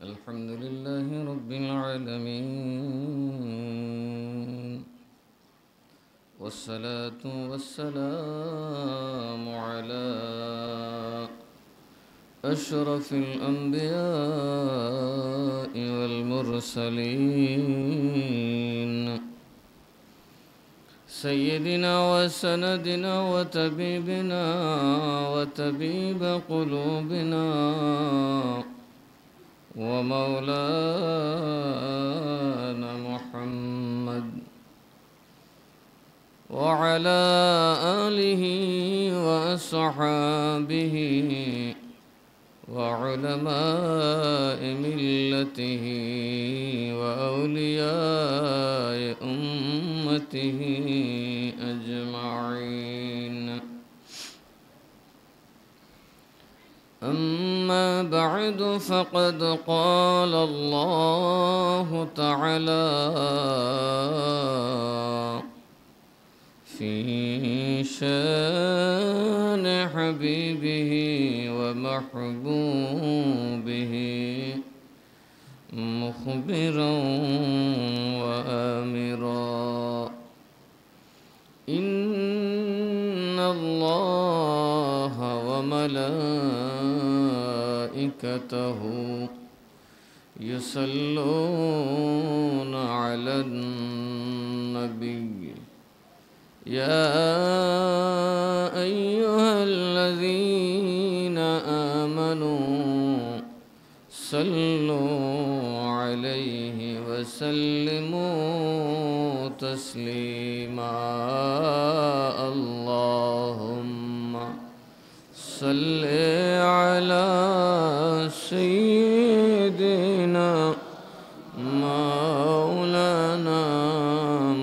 الحمد لله رب العالمين، والصلاة والسلام على أشرف الأنبياء والمرسلين، سيدنا وسندنا وطبيبنا وطبيب قلوبنا ومولانا محمد وعلى آله وأصحابه وعلماء ملته وأولياء أمته أجمعين. أما بعد، فقد قال الله تعالى في شان حبيبه ومحبوبه مخبرا وآمرا: إن الله وملائكته يصلون على النبي يا أيها الذين آمنوا صلوا عليه وسلموا تسليما. اللهم صل على سيدنا مولانا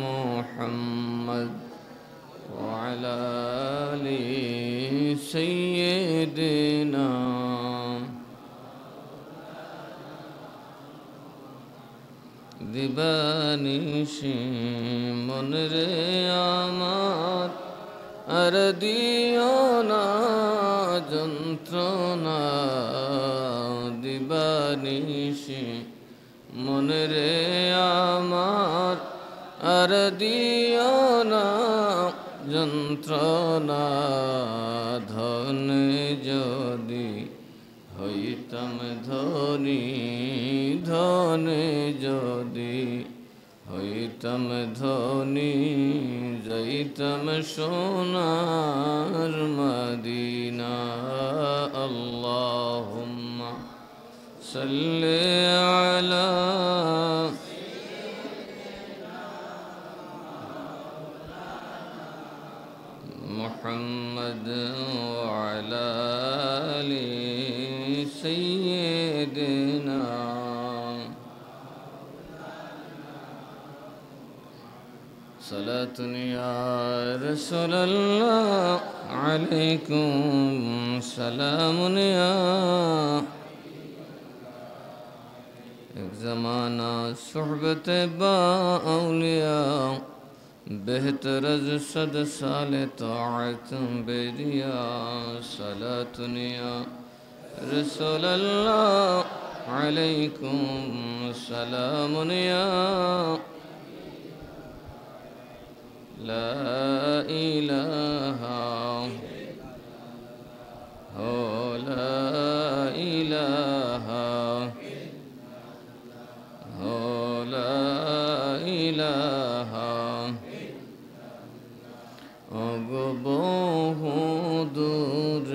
محمد وعلى آل سيدنا দিবানিশি মনরে আমার আর দিও না যন্ত্রণা, দিবানিশি মনরে আমার আর দিও না যন্ত্রণা। ধনে যদি হইতাম ধনী, ধনে যদি হইতাম ধনী, যাইতাম সোনার মদিনা। আল্লাহুম্মা সাল্লি আলা মুহাম্মদ ওয়া আলা আলি سيدنا صلاة يا رسول الله عليكم سلام يا ایک زمانہ صحبت با اولیاء بہتر از 100 سال طاعت بیدیا. صلاة یا رسول الله عليكم سلام يا لا إله لا إله لا إله বহুদূর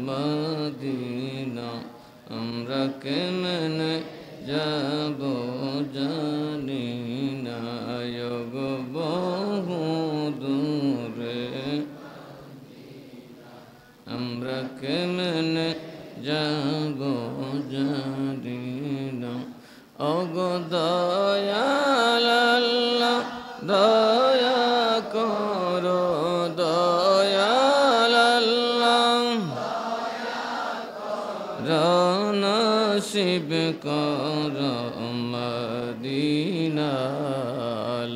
মদিনা আমরা কেমনে যাব জানি না, গো বহুদূরে আমরা কেমনে যাব জানি না। ওগো দয়াল আল্লাহ দয়া করো, দয়াল আল্লাহ নসিব করো মদিনা।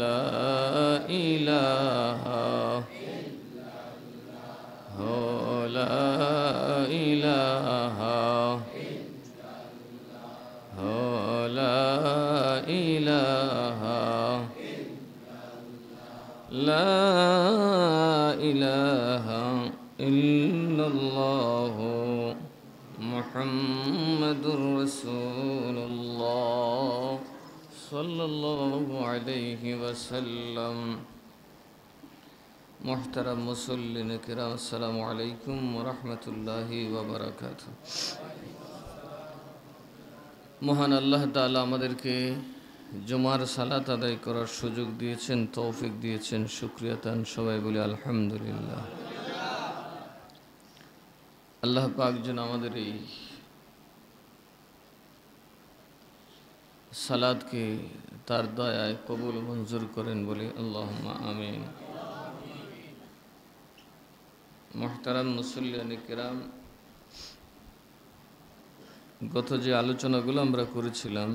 লা ইলাহা লা ইলাহা إله إلا الله محمد رسول الله صلى الله عليه وسلم محترم মুসল্লিন কিরাম আসসালামু আলাইকুম ওয়া রাহমাতুল্লাহি ওয়া বারাকাতুহু। মহান আল্লাহ তাআলা আমাদেরকে জুমার সালাত আদায় করার সুযোগ দিয়েছেন, তৌফিক দিয়েছেন, শুকরিয়া তান সবাই বলি আলহামদুলিল্লাহ। আল্লাহ পাক যেন আমাদের এই সালাতকে তার দয়ায় কবুল মঞ্জুর করেন বলি আল্লাহুম্মা আমিন। মুহতারাম মুসল্লিয়ানে কিরাম, গত যে আলোচনাগুলো আমরা করেছিলাম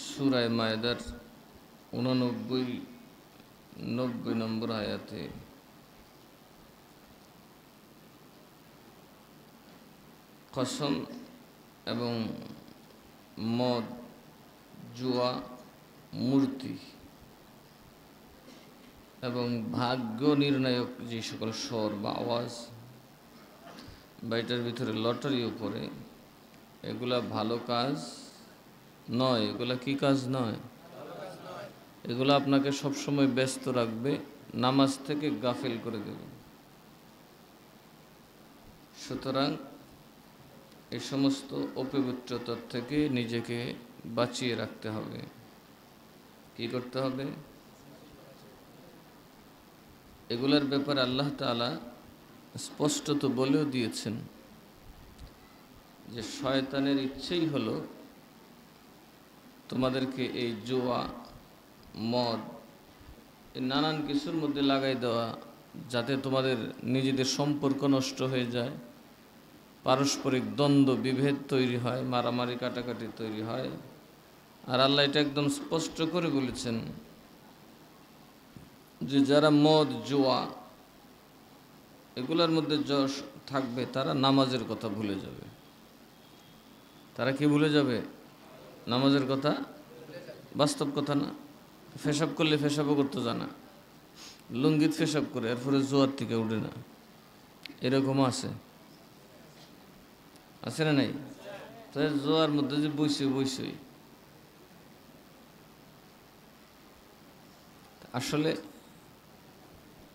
সূরা মায়েদার 89-90 নম্বর আয়াতে কসম এবং মদ, জুয়া, মূর্তি এবং ভাগ্য নির্ণায়ক যে সকল স্বর বা আওয়াজ বা এটার ভিতরে লটারিও পড়ে, এগুলা ভালো কাজ নয়। এগুলা কি কাজ নয়? এগুলো আপনাকে সবসময় ব্যস্ত রাখবে, নামাজ থেকে গাফিল করে দেবে। সুতরাং এই সমস্ত অপবিত্রতার থেকে নিজেকে বাঁচিয়ে রাখতে হবে। কি করতে হবে? এগুলার ব্যাপারে আল্লাহ তাআলা স্পষ্টত বলেও দিয়েছেন যে শয়তানের ইচ্ছেই হলো তোমাদেরকে এই জুয়া, মদ, এই নানান কিছুর মধ্যে লাগাই দেওয়া, যাতে তোমাদের নিজেদের সম্পর্ক নষ্ট হয়ে যায়, পারস্পরিক দ্বন্দ্ব বিভেদ তৈরি হয়, মারামারি কাটাকাটি তৈরি হয়। আর আল্লাহ এটা একদম স্পষ্ট করে বলেছেন যে যারা মদ, জুয়া এগুলোর মধ্যে যশ থাকবে তারা নামাজের কথা ভুলে যাবে। তারা কি ভুলে যাবে? নামাজের কথা। বাস্তব কথা না? পেশাব করলে পেশাবও করতে জানা, লুঙ্গিত পেশাব করে এরপরে জোয়ার থেকে উঠে না, এরকম আছে না নাই? তো জোয়ার মধ্যে যে বইসই আসলে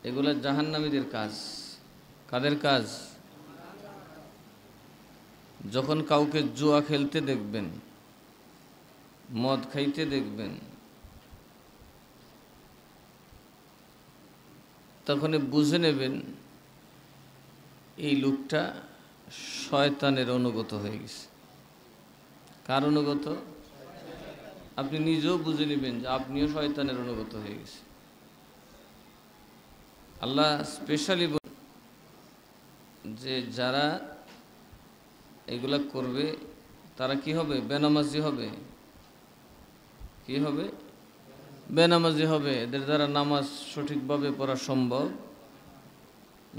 এগুলা জাহান্নামীদের কাজ। কাদের কাজ? যখন কাউকে জুয়া খেলতে দেখবেন, মদ খাইতে দেখবেন, তখনই বুঝে নেবেন এই লোকটা শয়তানের অনুগত হয়ে গেছে। কার অনুগত? আপনি নিজেও বুঝে নেবেন যে আপনিও শয়তানের অনুগত হয়ে গেছে। আল্লাহ স্পেশালি যে যারা এগুলা করবে তারা কি হবে? বেনামাজি হবে। কি হবে? বেনামাজি হবে। এদের দ্বারা নামাজ সঠিকভাবে পড়া সম্ভব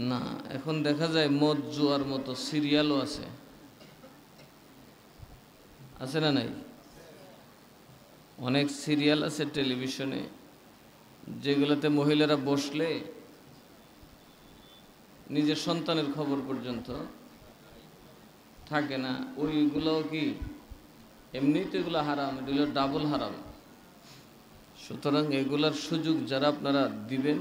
না। এখন দেখা যায় মদ, জুয়ার মতো সিরিয়ালও আছে না নাই? অনেক সিরিয়াল আছে টেলিভিশনে, যেগুলোতে মহিলারা বসলে নিজের সন্তানের খবর পর্যন্ত থাকে না। ওইগুলোও কি এমনিই তো এগুলো হারাম, এগুলো ডাবল হারাম। সুতরাং এগুলার সুযোগ যারা আপনারা দিবেন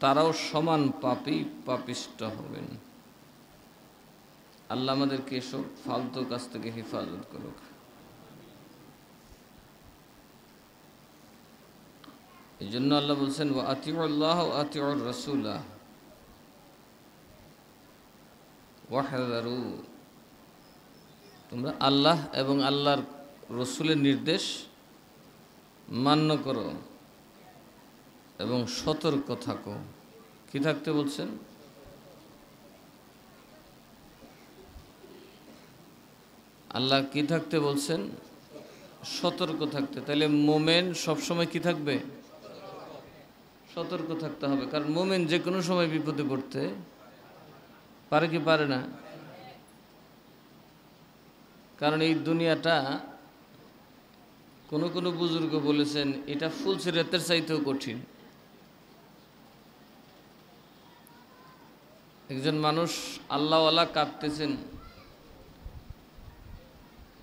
তারাও সমান পাপী, পাপিষ্ট হবেন। আল্লাহ আমাদেরকে এসব ফালতু কাজ থেকে হেফাজত করুক। এই জন্য আল্লাহ বলছেন ওয়া আতিউল্লাহ ওয়া আতিউর রাসূলা ওয়াহযারু, তোমরা আল্লাহ এবং আল্লাহর রসুলের নির্দেশ মান্য করো এবং সতর্ক থাকো। কি থাকতে বলছেন? আল্লাহ কি থাকতে বলছেন? সতর্ক থাকতে। তাহলে মোমেন সবসময় কি থাকবে? সতর্ক থাকতে হবে। কারণ মোমেন যে কোনো সময় বিপদে পড়তে পারে কি পারে না? কারণ এই দুনিয়াটা কোনো বুজুর্গ বলেছেন এটা ফুলসিরাতের চাইতেও কঠিন। একজন মানুষ আল্লাহওয়ালা কাঁদতেছেন,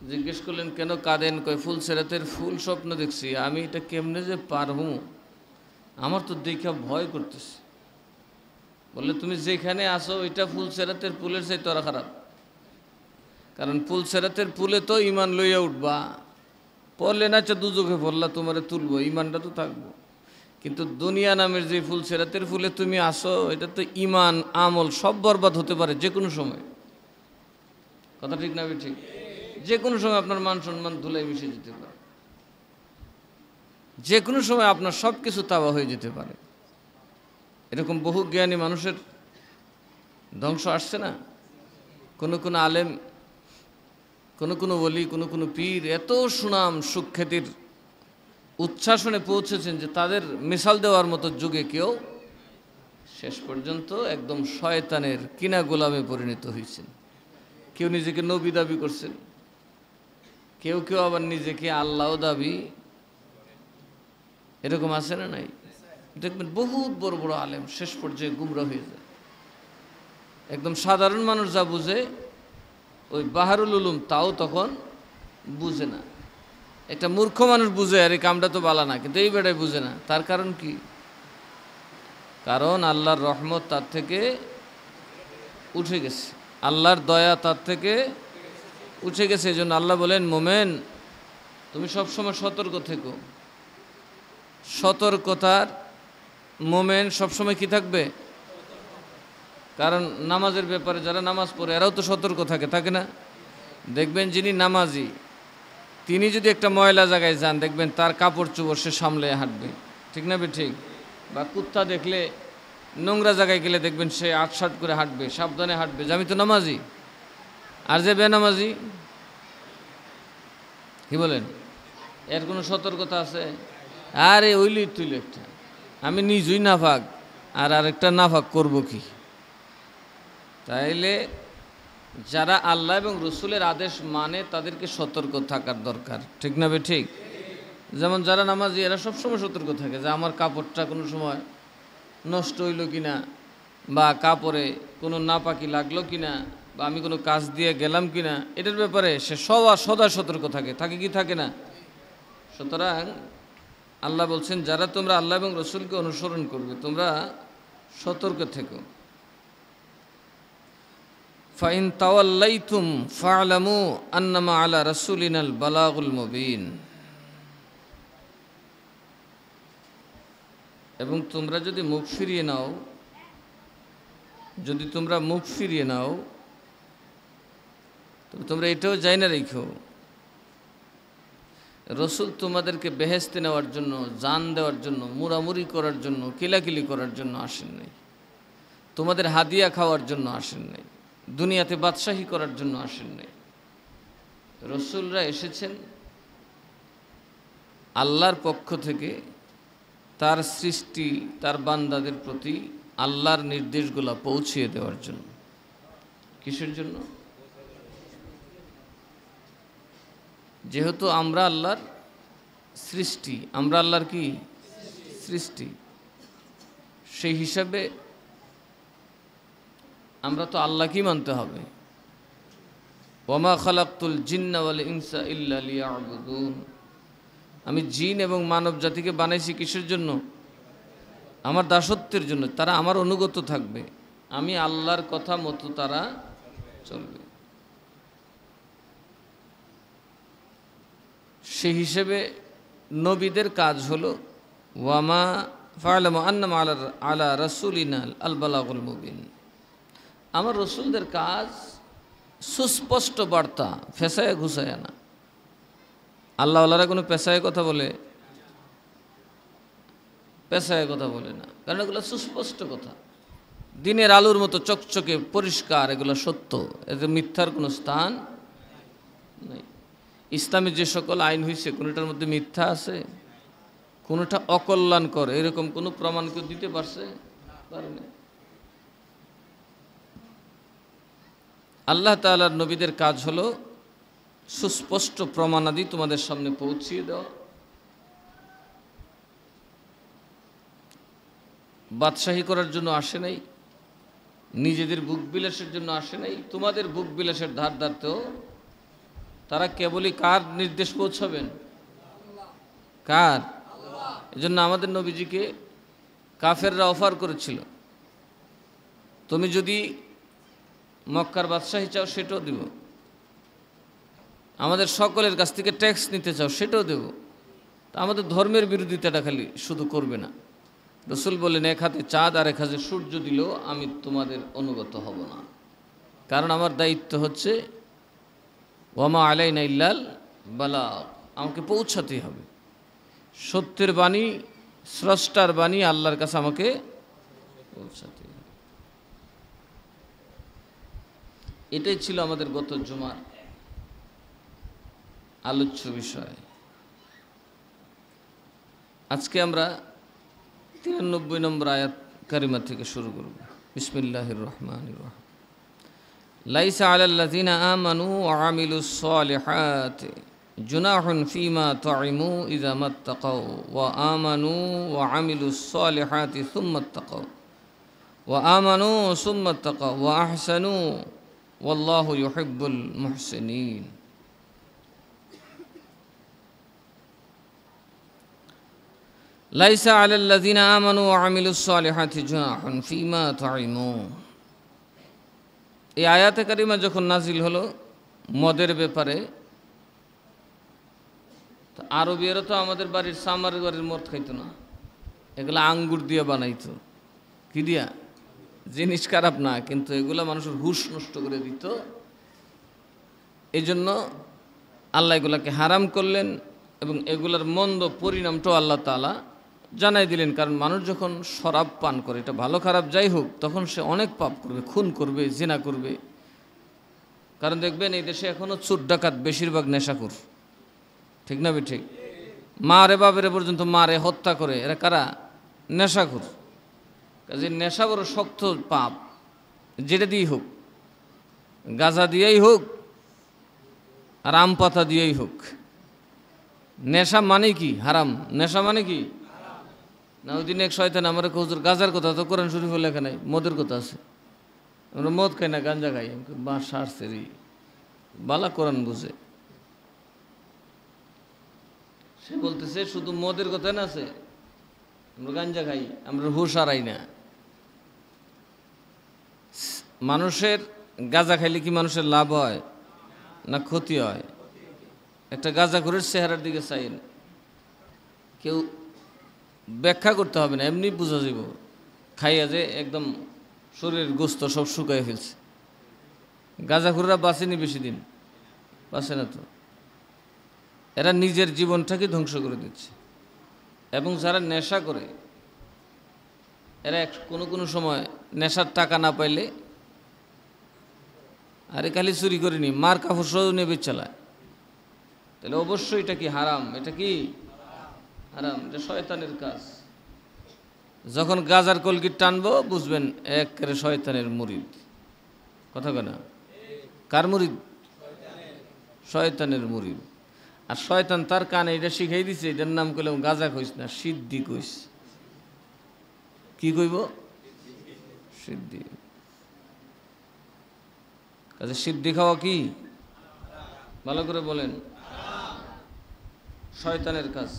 জিজ্ঞেস করলেন কেন কাঁদেন? কয় ফুলসিরাতের ফুল স্বপ্ন দেখছি, আমি এটা কেমনে যে পারবো, আমার তো দেখা ভয় করতেছে। বললে তুমি যেখানে আসো ওইটা ফুলসিরাতের পুলের চাইতে তোরা খারাপ, কারণ ফুলসিরাতের পুলে তো ইমান লইয়া উঠবা, পড়লে না দুজোকে পড়লা তোমারে তুলবো, ইমানটা তো থাকবো। কিন্তু দুনিয়া নামের যে ফুলসিরাতের ফুলে তুমি আসো, এটা তো ইমান আমল সব বরবাদ হতে পারে যে কোনো সময়। কথা ঠিক না? ঠিক, যে কোনো সময় আপনার মান সম্মান ধুলাই মিশে যেতে পারে, যে কোনো সময় আপনার সব কিছু তাওয়া হয়ে যেতে পারে। এরকম বহু জ্ঞানী মানুষের ধ্বংস আসছে না? কোনো আলেম, কোনো ওলি, কোনো পীর এত সুনাম সুখ্যাতির উচ্ছ্বাসনে পৌঁছেছেন যে তাদের মিসাল দেওয়ার মতো যুগে কেউ শেষ পর্যন্ত একদম শয়তানের কিনা গোলামে পরিণত হয়েছেন। কেউ নিজেকে নবী দাবি করছেন, কেউ আবার নিজেকে আল্লাহ দাবি, এরকম আছে না নাই? দেখবেন বহুত বড় বড় আলেম শেষ পর্যায়ে গুমরা হয়ে যায়। একদম সাধারণ মানুষ যা বুঝে ওই বাহারুল উলুম তাও তখন বুঝে না। একটা মূর্খ মানুষ বুঝে আর এই কামটা তো বালা না, কিন্তু এই বেটাই বুঝে না। তার কারণ কি? কারণ আল্লাহর রহমত তার থেকে উঠে গেছে, আল্লাহর দয়া তার থেকে উঠে গেছে। এই জন্য আল্লাহ বলেন, মোমেন তুমি সবসময় সতর্ক থেকো। সতর্কতার মোমেন সবসময় কি থাকবে? কারণ নামাজের ব্যাপারে যারা নামাজ পড়ে এরাও তো সতর্ক থাকে না? দেখবেন যিনি নামাজি তিনি যদি একটা ময়লা জায়গায় যান, দেখবেন তার কাপড় চোপড় সে সামলে হাঁটবে, ঠিক না? ঠিক। বা কুত্তা দেখলে নোংরা জায়গায় গেলে দেখবেন সে আটসাট করে হাঁটবে, সাবধানে হাঁটবে, যে আমি তো নামাজি। আর যে বেনামাজি, কি বলেন, এর কোনো সতর্কতা আছে? আরে ওইলি তুইল একটা, আমি নিজেই নাফাক আর আরেকটা নাফাক করব কি? তাইলে যারা আল্লাহ এবং রসুলের আদেশ মানে তাদেরকে সতর্ক থাকার দরকার, ঠিক না? ঠিক। যেমন যারা নামাজি এরা সবসময় সতর্ক থাকে যে আমার কাপড়টা কোনো সময় নষ্ট হইল কিনা, বা কাপড়ে কোনো নাপাকি লাগলো কিনা, বা আমি কোনো কাজ দিয়ে গেলাম কিনা, এটার ব্যাপারে সে সদা সতর্ক থাকে কি থাকে না? সুতরাং আল্লাহ বলছেন, যারা তোমরা আল্লাহ এবং রসুলকে অনুসরণ করবে তোমরা সতর্ক থেকো। ফাইন তাওয়াল্লাইতুম ফা'লামু আন্নামা আলা রাসূলিনাল বালাগুল মুবিন। এবং তোমরা যদি মুখ ফিরিয়ে নাও, তবে তোমরা এটাও জানা রেখো, রসুল তোমাদেরকে বেহেশতে নেওয়ার জন্য, জান দেওয়ার জন্য, মুড়ামুড়ি করার জন্য, কিলাকিলি করার জন্য আসেন নাই, তোমাদের হাদিয়া খাওয়ার জন্য আসেন নাই, দুনিয়াতে বাদশাহী করার জন্য আসেন নাই। রসুলরা এসেছেন আল্লাহর পক্ষ থেকে তার সৃষ্টি, তার বান্দাদের প্রতি আল্লাহর নির্দেশগুলো পৌঁছিয়ে দেওয়ার জন্য। কিসের জন্য? যেহেতু আমরা আল্লাহর সৃষ্টি, আমরা আল্লাহর কি সৃষ্টি, সেই হিসাবে আমরা তো আল্লাহকেই মানতে হবে। ওয়ামা খালাকতুল জিন্না ওয়াল ইনসা ইল্লা লিয়াবুদুন। আমি জিন এবং মানব জাতিকে বানাইছি কিসের জন্য? আমার দাসত্বের জন্য। তারা আমার অনুগত থাকবে, আমি আল্লাহর কথা মতো তারা চলবে। সেই হিসেবে নবীদের কাজ হলো ওয়ামা ফা'লামু আন্নামা আলা রাসূলিনা আল বালাগুল মুবিন। আমার রসুলদের কাজ সুস্পষ্ট বার্তা, ফেসায় ঘুষায় না। আল্লাহওয়ালারা কোনো পেশায় কথা বলে না, কারণ এগুলো সুস্পষ্ট কথা, দিনের আলোর মতো চকচকে পরিষ্কার, এগুলো সত্য, এতে মিথ্যার কোনো স্থান নেই। ইসলামের যে সকল আইন হয়েছে কোনোটার মধ্যে মিথ্যা আছে? কোনোটা অকল্যাণকর এরকম কোনো প্রমাণ কেউ দিতে পারছে? পারেনি। আল্লাহ তাআলার নবীদের কাজ হলো সুস্পষ্ট প্রমাণাদি তোমাদের সামনে পৌঁছিয়ে দেওয়া, বাদশাহী করার জন্য আসে নাই, নিজেদের বুক বিলাসের জন্য আসে নাই। তোমাদের বুক বিলাসের ধার ধারতেও তারা কেবলই কার নির্দেশ পৌঁছাবেন? কার? এজন্য আমাদের নবীজিকে কাফেররা অফার করেছিল, তুমি যদি মক্কার বাদশাহী চাও সেটাও দেব, আমাদের সকলের কাছ থেকে ট্যাক্স নিতে চাও সেটাও দেব, আমাদের ধর্মের বিরোধিতাটা খালি শুধু করবে না। রসুল বললেন, এক হাতে চাঁদ আর এক হাতে সূর্য দিলেও আমি তোমাদের অনুগত হব না, কারণ আমার দায়িত্ব হচ্ছে ওয়ামা আলাইনা ইল্লাল বালাগ, আমাকে পৌঁছাতে হবে। সত্যের বাণী, স্রষ্টার বাণী আল্লাহর কাছে আমাকে পৌঁছাতে হবে। এটাই ছিল আমাদের গত জুমার আলোচ্য বিষয়। আজকে আমরা 93 নম্বর আয়াত কারিমা থেকে শুরু করব। বিসমিল্লাহির রহমানির রহিম। লাইসা আলাল্লাযিনা আমানু ওয়া আমিলুস সালিহাতি জুনাহুন ফীমা তুইমু ইযা মাত্তাকাউ ওয়া আমানু ওয়া আমিলুস সালিহাতি সুম্মা তাকাউ ওয়া আমানু সুম্মা তাকাউ ওয়া আহসানু ওয়াল্লাহু ইউহিব্বুল মুহসিনিন। লাইসা আলাল্লাযিনা আমানু ওয়া আমিলুস সালিহাতি জুনাহুন ফীমা তুইমু। এই আয়াতে কারিমা যখন নাজিল হলো মদের ব্যাপারে, তো আরবীয়রা তো আমাদের বাড়ির সামারের বাড়ির মদ খাইতো না, এগুলো আঙ্গুর দিয়ে বানাইতো। কি দিয়া? জিনিস খারাপ না, কিন্তু এগুলো মানুষের হুশ নষ্ট করে দিত। এই জন্য আল্লাহ এগুলাকে হারাম করলেন এবং এগুলার মন্দ পরিণামটাও আল্লাহ তাআলা জানাই দিলেন। কারণ মানুষ যখন শরাব পান করে, এটা ভালো খারাপ যাই হোক, তখন সে অনেক পাপ করবে, খুন করবে, জিনা করবে। কারণ দেখবেন এই দেশে এখনও চোর ডাকাত বেশিরভাগ নেশাখোর, ঠিক না? ঠিক। মারে বাবের পর্যন্ত মারে হত্যা করে, এরা কারা? নেশাখোর। কাজে নেশা বড় শক্ত পাপ, যেটা দিয়েই হোক, গাঁজা দিয়েই হোক আর আম পাতা দিয়েই হোক। নেশা মানে কি? হারাম। নেশা মানে কি? না, ওই দিন এক শয়তান আমার হুজুর গাঁজার কথা তো কোরআন শরীফে লেখা নাই, মদের কথা আছে। আমরা মদ খাই না, গাঁজা খাই। বাঁ সারছে রে, বালা কোরআন বুঝে। সে বলতেছে শুধু মদের কথা না আছে, আমরা গাঁজা খাই, আমরা হুশ হারাই না। মানুষের গাঁজা খাইলে কি মানুষের লাভ হয় না ক্ষতি হয়? একটা গাঁজাখোরের চেহারার দিকে চাইন, কেউ ব্যাখ্যা করতে হবে না, এমনি বোঝা যাব। খাইয়া যে একদম শরীরের গোস্ত সব শুকায় ফেলছে। গাঁজাখোররা বাঁচেনি বেশি দিন, বাঁচে না তো। এরা নিজের জীবনটাকে ধ্বংস করে দিচ্ছে। এবং যারা নেশা করে, এরা কোনো কোনো সময় নেশার টাকা না পাইলে, আরে খালি চুরি করিনি, মার কাপড় সহ নেবে চালায়, তাহলে অবশ্যই এটা কি হারাম? এটা কি হারাম, এটা শয়তানের কাজ। যখন গাজার কলগিট টানবো বুঝবেন একেবারে শয়তানের মুরিদ। কথা কেনা? কার মুরিদ? শয়তানের মুরিদ। আর শয়তান তার কানে এটা শিখাই দিছে, এটার নাম কইলাম গাজা কইস না, সিদ্ধি কইস। কি কইব? সিদ্ধি। কাজে সিদ্ধি খাওয়া কি? ভালো করে বলেন। শয়তানের কাজ।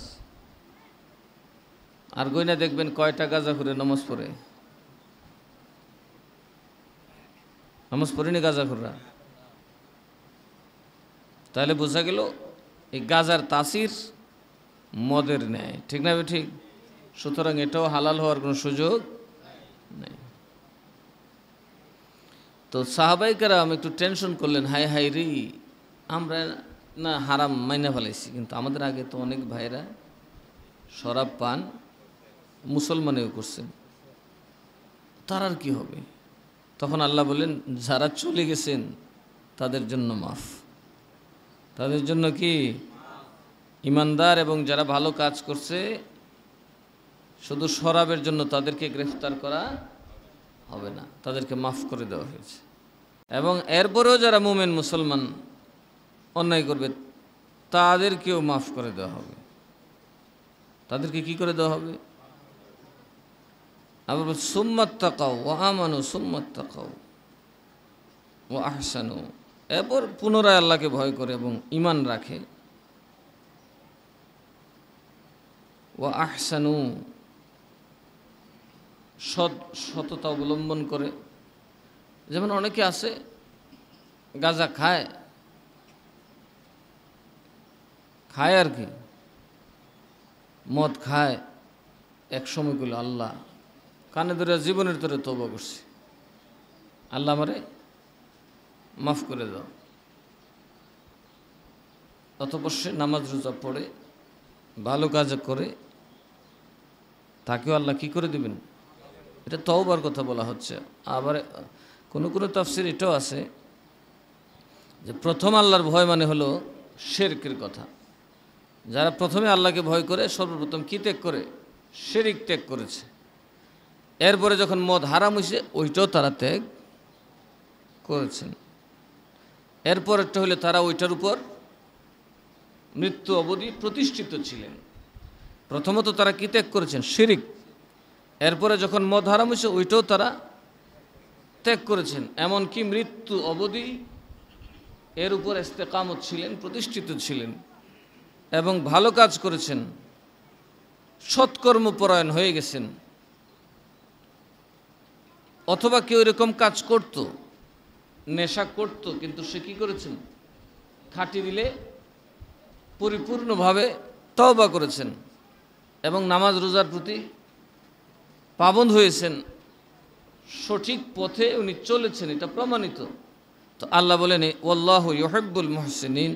আর গইনা দেখবেন কয়টা গাঁজা করে নামাজ পড়ে। নামাজ পড়েনি গাঁজাখোররা। তাহলে বোঝা গেল এই গাঁজার তাসির মদের ন্যায়, ঠিক না? ঠিক। সুতরাং এটাও হালাল হওয়ার কোনো সুযোগ নেই। তো সাহাবাই কেরাম একটু টেনশন করলেন, হাই হাই রে, আমরা না হারাম মাইনা ফেলাইছি, কিন্তু আমাদের আগে তো অনেক ভাইরা শরাব পান, মুসলমানেও করছেন, তার আর কি হবে? তখন আল্লাহ বলেন, যারা চলে গেছেন তাদের জন্য মাফ। তাদের জন্য কি? ইমানদার এবং যারা ভালো কাজ করছে, শুধু শরাবের জন্য তাদেরকে গ্রেফতার করা হবে না, তাদেরকে মাফ করে দেওয়া হয়েছে। এবং এরপরেও যারা মুমিন মুসলমান অন্যায় করবে তাদেরকেও মাফ করে দেওয়া হবে। তাদেরকে কি করে দেওয়া হবে? আবার সুম্মাত তাকাও ওয়া আমানু সুম্মাত তাকাও ওয়া আহসানু, এরপর পুনরায় আল্লাহকে ভয় করে এবং ঈমান রাখে। ওয়া আহসানু, সততা অবলম্বন করে। যেমন অনেকে আছে গাঁজা খায় আর কি, মদ খায়, এক সময় করলো আল্লাহ কানে ধরে জীবনের তোরে তওবা করছি, আল্লাহ আমারে মাফ করে দাও। অতঃপর সে নামাজ রোজা পড়ে ভালো কাজ করে, তাকেও আল্লাহ কি করে দিবেন? এটা তওবার কথা বলা হচ্ছে। আবার কোনো কোনো তাফসীর এটাও আছে যে প্রথম আল্লাহর ভয় মানে হলো শিরকের কথা। যারা প্রথমে আল্লাহকে ভয় করে সর্বপ্রথম কি ত্যাগ করে? শিরক ত্যাগ করেছে। এরপরে যখন মদ হারাম হয়েছে ওইটাও তারা ত্যাগ করেছেন। এরপর একটা হলে তারা ওইটার উপর মৃত্যু অবধি প্রতিষ্ঠিত ছিলেন। প্রথমত তারা কি ত্যাগ করেছেন? শিরক। এরপরে যখন মদ হারাম হয়েছে ওইটাও তারা ত্যাগ করেছেন, এমনকি মৃত্যু অবধি এর উপর ইস্তেকামত ছিলেন, প্রতিষ্ঠিত ছিলেন এবং ভালো কাজ করেছেন, সৎকর্মপরায়ণ হয়ে গেছেন। অথবা কেউ এরকম কাজ করত, নেশা করত, কিন্তু সে কি করেছেন? খাঁটি দিলে পরিপূর্ণভাবে তওবা করেছেন এবং নামাজ রোজার প্রতি পাবন্দ হয়েছেন, সঠিক পথে উনি চলেছেন, এটা প্রমাণিত। তো আল্লাহ বলেন ওয়াল্লাহু ইউহিব্বুল মুহসিনিন,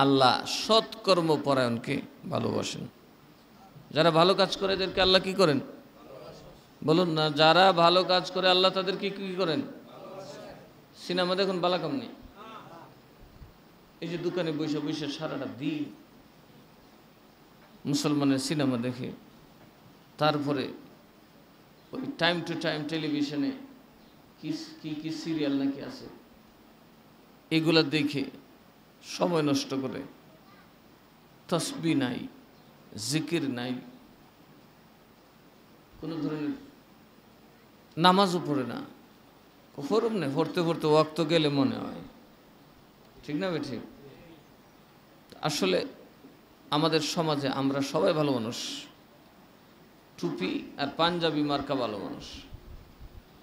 আল্লাহ সৎকর্মপরায়ণকে ভালোবাসেন। যারা ভালো কাজ করে এদেরকে আল্লাহ কি করেন? বলুন না, যারা ভালো কাজ করে আল্লাহ তাদেরকে কি করেন? সিনেমা দেখুন বালাকাম নেই, এই যে দোকানে বসে বসে সারাটা দিন মুসলমানের সিনেমা দেখে, তারপরে ওই টাইম টু টাইম টেলিভিশনে কি সিরিয়াল নাকি আছে এগুলা দেখে সময় নষ্ট করে, তাসবিহ নাই, জিকির নাই, কোনো ধরনের নামাজও পড়ে না, ফরম নেই, পড়তে পড়তে ওয়াক্ত গেলে মনে হয়, ঠিক না? ঠিক। আসলে আমাদের সমাজে আমরা সবাই ভালো মানুষ, টুপি আর পাঞ্জাবি মার্কা ভালো মানুষ,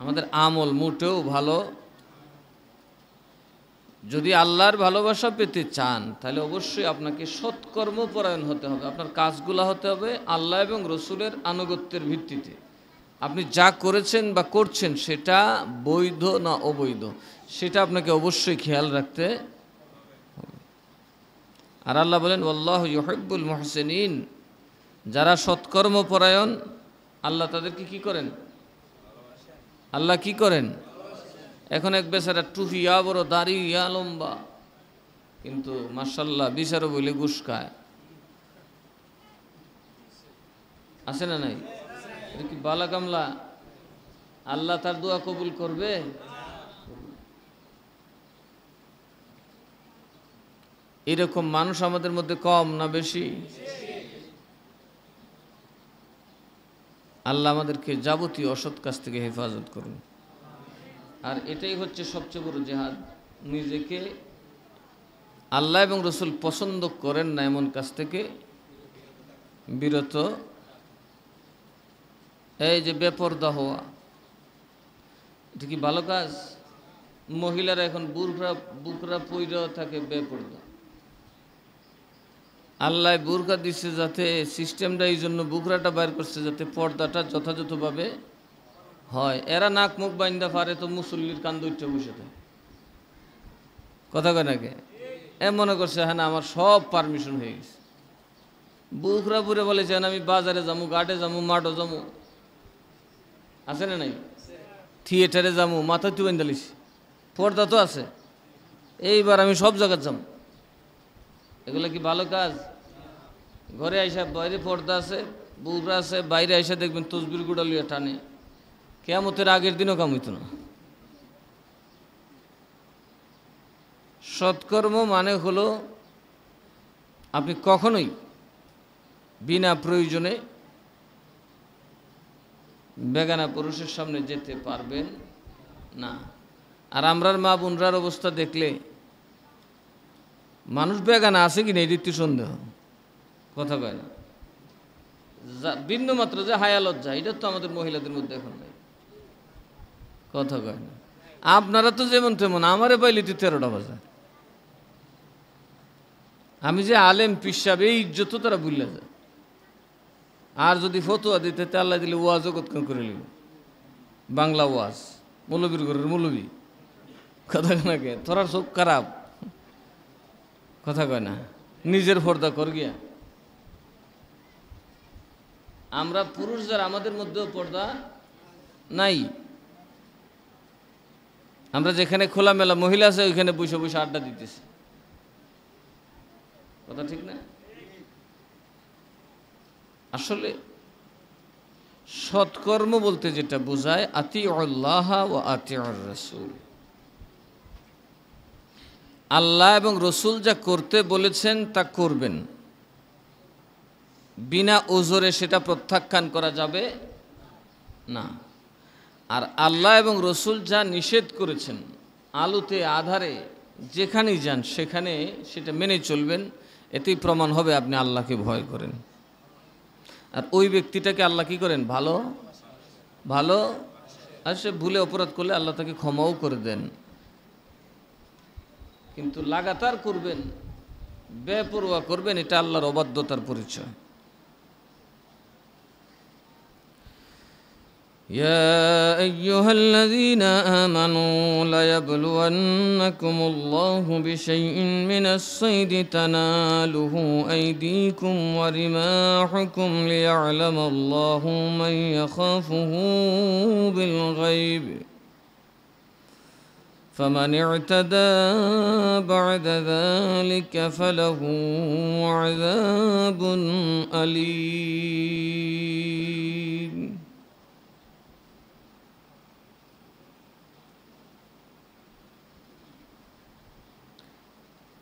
আমাদের আমল মোটেও ভালো। যদি আল্লাহর ভালোবাসা পেতে চান তাহলে অবশ্যই আপনাকে সৎকর্মপরায়ণ হতে হবে। আপনার কাজগুলো হতে হবে আল্লাহ এবং রসুলের আনুগত্যের ভিত্তিতে। আপনি যা করেছেন বা করছেন সেটা বৈধ না অবৈধ সেটা আপনাকে অবশ্যই খেয়াল রাখতে হবে। আর আল্লাহ বলেন আল্লাহু ইউহিব্বুল মুহসিনিন, যারা সৎকর্মপরায়ণ আল্লাহ তাদেরকে কি করেন? আল্লাহ কি করেন? এখন এক বেচারা টুপি ইয়া বড়, দাড়ি ইয়া লম্বা, কিন্তু মাশাআল্লাহ বিচারও বলে ঘুষ খায়, আছে না নাই? এটা কি বালা কামলা? আল্লাহ তার দোয়া কবুল করবে? এরকম মানুষ আমাদের মধ্যে কম না বেশি? আল্লাহ আমাদেরকে যাবতীয় অসৎ কাজ থেকে হেফাজত করুন। আর এটাই হচ্ছে সবচেয়ে বড় জিহাদ, নিজেকে আল্লাহ এবং রসুল পছন্দ করেন না এমন কাজ থেকে বিরত। এই যে বেপরদা হওয়া, এটা কি ভালো কাজ? মহিলারা এখন বুকরা পইরা থাকে বেপরদা। আল্লাহ বুরকা দিচ্ছে যাতে, সিস্টেমটা এই জন্য বুকরাটা বাইর করছে যাতে পর্দাটা যথাযথভাবে হয়। এরা নাক মুখ বাইন্দা পারে তো মুসল্লির কান্দ উঠে বসে থাকে, কথা কয় নাকি? মনে করছে হ্যাঁ না আমার সব পারমিশন হয়ে গেছে। বুকরা পুরে বলেছে আমি বাজারে যাবো, ঘাটে যাবো, মাঠও যাবো, আছে না নাই? থিয়েটারে যাবো, মাথায় তুই বাইন্দালিস, পর্দা তো আছে, এইবার আমি সব জায়গায় যাবো। এগুলো কি ভালো কাজ? ঘরে আইসা বাইরে পর্দা আছে, বুকরা আছে, বাইরে আইসা দেখবেন তসবির গুড়া লিয়ে টানে। কিয়ামতের আগের দিনও কাম হইতো না। সৎকর্ম মানে হলো আপনি কখনোই বিনা প্রয়োজনে বেগানা পুরুষের সামনে যেতে পারবেন না। আর আমরার মা বোনরার অবস্থা দেখলে মানুষ বেগানা আছে কিনা এই রীতি সন্দেহ, কথা কয় না। বিন্দু মাত্র যে হায়া লজ্জা, এটা তো আমাদের মহিলাদের মধ্যে এখন নাই, কথা কয় না। আপনারা তো যেমন তেমন, আমারে পাইলে তুই 13টা বাজে। আমি যে আলেম পিসাব এই ইজ্জত তারা ভুললে যায়। আর যদি ফতোয়া দিতে আল্লাহ দিলে ওয়াজও কতক্ষণ করে নিল, বাংলা ওয়াজ, মৌলবীর ঘরের মৌলবী, কথা কয় না কে তোরার চোখ খারাপ, কথা কয় না, নিজের পর্দা কর গিয়া। আমরা পুরুষ যারা আমাদের মধ্যেও পর্দা নাই। আমরা যেখানে খোলামেলা মহিলা আছে ওইখানে বসে বসে আড্ডা দিতেছি, কথা ঠিক না? আসলে সৎকর্ম বলতে যেটা বোঝায় আতিউল্লাহ ওয়া আতিউর রাসূল, আল্লাহ এবং রসুল যা করতে বলেছেন তা করবেন, বিনা ওজরে সেটা প্রত্যাখ্যান করা যাবে না। আর আল্লাহ এবং রসুল যা নিষেধ করেছেন আলোতে আধারে যেখানেই যান সেখানে সেটা মেনে চলবেন। এতেই প্রমাণ হবে আপনি আল্লাহকে ভয় করেন। আর ওই ব্যক্তিটাকে আল্লাহ কি করেন? ভালো ভালো। আর সে ভুলে অপরাধ করলে আল্লাহ তাকে ক্ষমাও করে দেন। কিন্তু লাগাতার করবেন, বেপরোয়া করবেন, এটা আল্লাহর অবাধ্যতার পরিচয়। يا أيها الذين آمنوا ليبلونكم الله بشيء من الصيد تناله أيديكم ورماحكم ليعلم الله من يخافه بالغيب فمن اعتدى بعد ذلك فله عذاب أليم।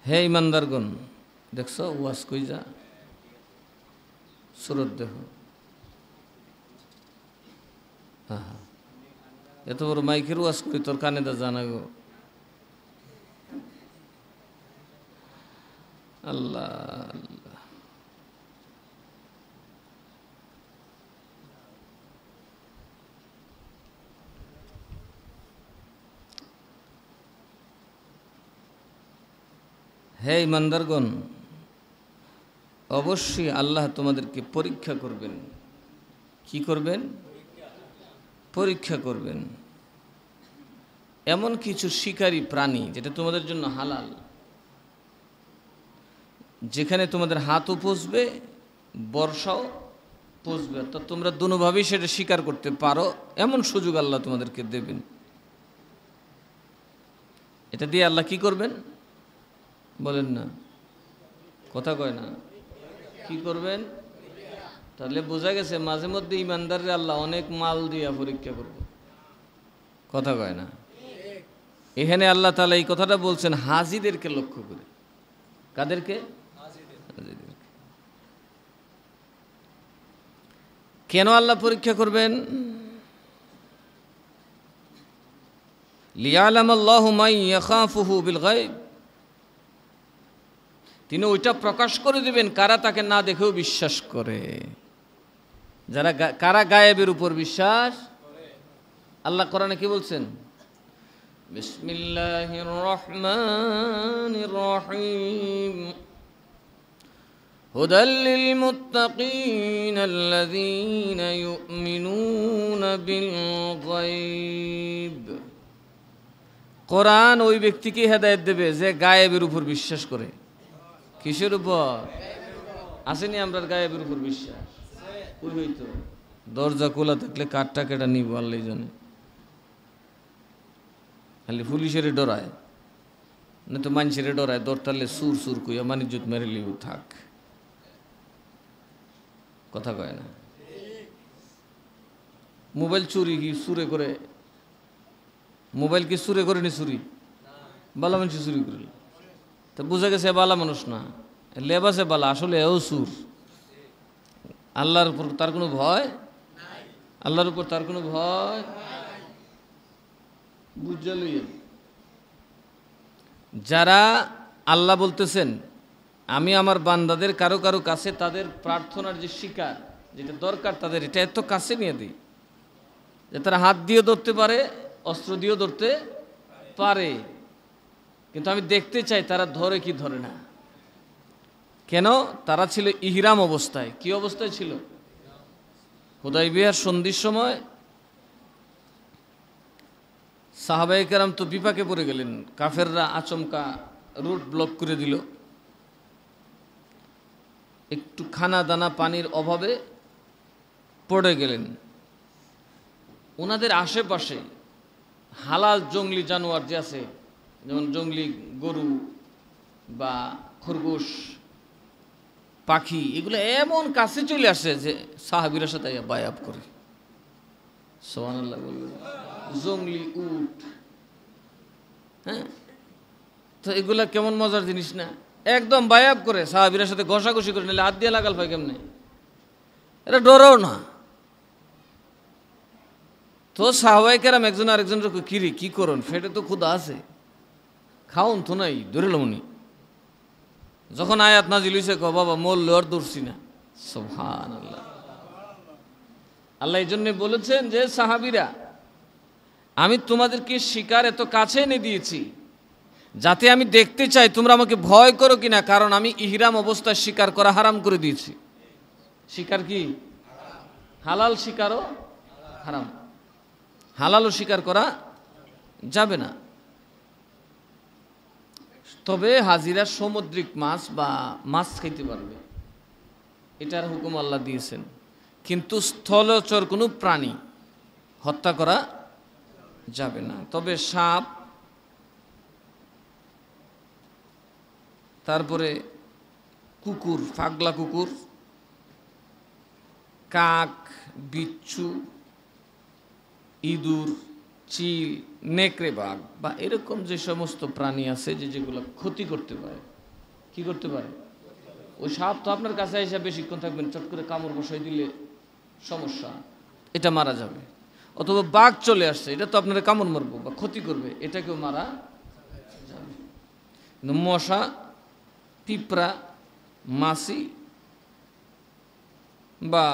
হে ইমানদারগণ, দেখছো ওয়াজ কই যা সুরত দেহ, হ্যাঁ এত বড় মাইকের ওয়াজ করি তোর কানে দা জানা গো। আল্লাহ আল্লাহ। হে ইমানদারগণ, অবশ্যই আল্লাহ তোমাদেরকে পরীক্ষা করবেন। কি করবেন? পরীক্ষা করবেন। এমন কিছু শিকারী প্রাণী যেটা তোমাদের জন্য হালাল, যেখানে তোমাদের হাতও পচবে বর্ষাও পচবে, অর্থাৎ তোমরা দুভাবেই সেটা স্বীকার করতে পারো, এমন সুযোগ আল্লাহ তোমাদেরকে দেবেন। এটা দিয়ে আল্লাহ কি করবেন বলেন না, কথা কয় না, কি করবেন? তাহলে বোঝা গেছে মাঝে মধ্যে ইমানদারের আল্লাহ অনেক মাল দিয়া পরীক্ষা করবে, কথা কয় না। এখানে আল্লাহ তাআলা এই কথাটা বলছেন হাজিদেরকে লক্ষ্য করে। কাদেরকে? হাজিদেরকে। কেন আল্লাহ পরীক্ষা করবেন? লিয়ালামাল্লাহু মান ইয়াখাফুহু বিল গায়ব, তিনি ওইটা প্রকাশ করে দিবেন কারা তাকে না দেখেও বিশ্বাস করে। যারা কারা গায়েবের উপর বিশ্বাস। আল্লাহ কোরআনে কি বলছেন? বিসমিল্লাহির রহমানির রহিম হুদাল লিল মুত্তাকিন আল্লাযীনা ইউমিনুনা বিল গায়ব। কোরআন ওই ব্যক্তিকে হেদায়েত দেবে যে গায়েবের উপর বিশ্বাস করে। কিসের উপর? আসেনি আমরা গায়েবের উপর বিশ্বাস? ওই হইতো দরজা খোলা থাকলে কাঠটা কেটা নিব আল্লাহ জানে, খালি পুলিশের ডরায় না তো মানুষের ডরায়, দরতালে সুর সুর কইয়া মানিজ্জত মেরে লিব থাক, কথা কয় না। মোবাইল চুরি কি সুরে করে? মোবাইল কি সুরে করে নি? চুরি বালা মানুষ চুরি করে, তা বোঝা গেছে বালা মানুষ না, লেবাসে বালা, আসলে এও সুর। আল্লাহর উপর তার কোনো ভয় আল্লাহর উপর তার কোনো ভয় বুঝে লইয়েন। যারা আল্লাহ বলতেছেন আমি আমার বান্দাদের কারো কারো কাছে তাদের প্রার্থনার যে শিকার যেটা দরকার তাদের এটা এত কাছে নিয়ে দিই যে তারা হাত দিয়েও ধরতে পারে, অস্ত্র দিয়েও ধরতে পারে, কিন্তু আমি দেখতে চাই তারা ধরে কি ধরে না। কেন? তারা ছিল ইহরাম অবস্থায়। কি অবস্থায় ছিল? হুদায়বিয়ার সন্ধির সময় সাহাবায়ে কেরাম তো বিপাকে পড়ে গেলেন। কাফেররা আচমকা রুট ব্লক করে দিল, একটু খানা দানা পানির অভাবে পড়ে গেলেন। ওনাদের আশেপাশে হালাল জঙ্গলি জানোয়ার যে আছে, যেমন জঙ্গলি গরু বা খরগোশ, পাখি, এগুলো এমন কাছে চলে আসে যে সাহাবীরা সাথে বায়াত করে। সুবহানাল্লাহ বলবেন। জঙ্গলি উট, হ্যাঁ, তো এগুলা কেমন মজার জিনিস না? একদম বায়াত করে সাহাবীরা সাথে ঘষাঘষি করে নিলে হাত দিয়ে লাগাল পায় কেমনে? এটা ডরও না। তো সাহাবায়ে কেরাম একজন আরেকজনের কিরি কি করুন, ফেটে তো ক্ষুধা আছে, খাউন তো নাই, ধরে লমনি। যখন আয়াত নাজিল হইছে কও বাবা মরল আর দৌড়ছি না। সুবহানাল্লাহ। আল্লাহ এই জন্য বলেছেন যে সাহাবীরা আমি তোমাদেরকে শিকার এত কাছে এনে দিয়েছি যাতে আমি দেখতে চাই তোমরা আমাকে ভয় করো কিনা, কারণ আমি ইহরাম অবস্থায় শিকার করা হারাম করে দিয়েছি। শিকার কি হালাল, শিকারও হারাম, হালালও শিকার করা যাবে না। তবে হাজিরা সামুদ্রিক মাছ বা মাছ খাইতে পারবে, এটার হুকুম আল্লাহ দিয়েছেন। কিন্তু স্থলচর কোনো প্রাণী হত্যা করা যাবে না। তবে সাপ, তারপরে কুকুর, পাগলা কুকুর, কাক, বিচ্ছু, ইঁদুর, চিল, নেকড়ে বাঘ বা এরকম যে সমস্ত প্রাণী আছে যেগুলো ক্ষতি করতে পারে, কি করতে পারে? ওই সাপ তো আপনার কাছে এসে বেশিক্ষণ থাকবেন, চট করে কামড় বসাই দিলে সমস্যা, এটা মারা যাবে। অথবা বাঘ চলে আসছে, এটা তো আপনারা কামড় মারবো বা ক্ষতি করবে, এটাকেও মারা যাবে। কিন্তু মশা, পিঁপড়া, মাছি বা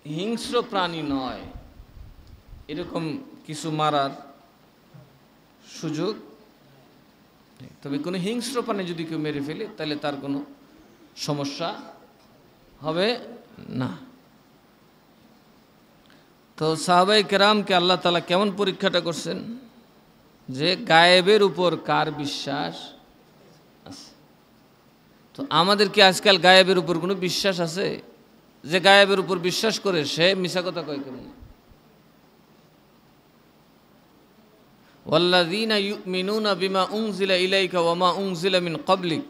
হিংস্র প্রাণী নয়, এরকম কিছু মারার সুযোগ নেই। তবে কোনো হিংস্র প্রাণী যদি কেউ মেরে ফেলে তাহলে তার কোনো সমস্যা হবে না। তো সাহাবায়ে কেরামকে আল্লাহ তাআলা কেমন পরীক্ষাটা করছেন যে গায়েবের উপর কার বিশ্বাস আছে। তো আমাদের কি আজকাল গায়েবের উপর কোনো বিশ্বাস আছে? যে গায়েবের উপর বিশ্বাস করে সে মিছা কথা কয় কেমন? ওয়াল্লাযীনা ইউমিনুনা বিমা উনজিলা ইলাইকা ওয়া মা উনজিলা মিন ক্বাবলিক,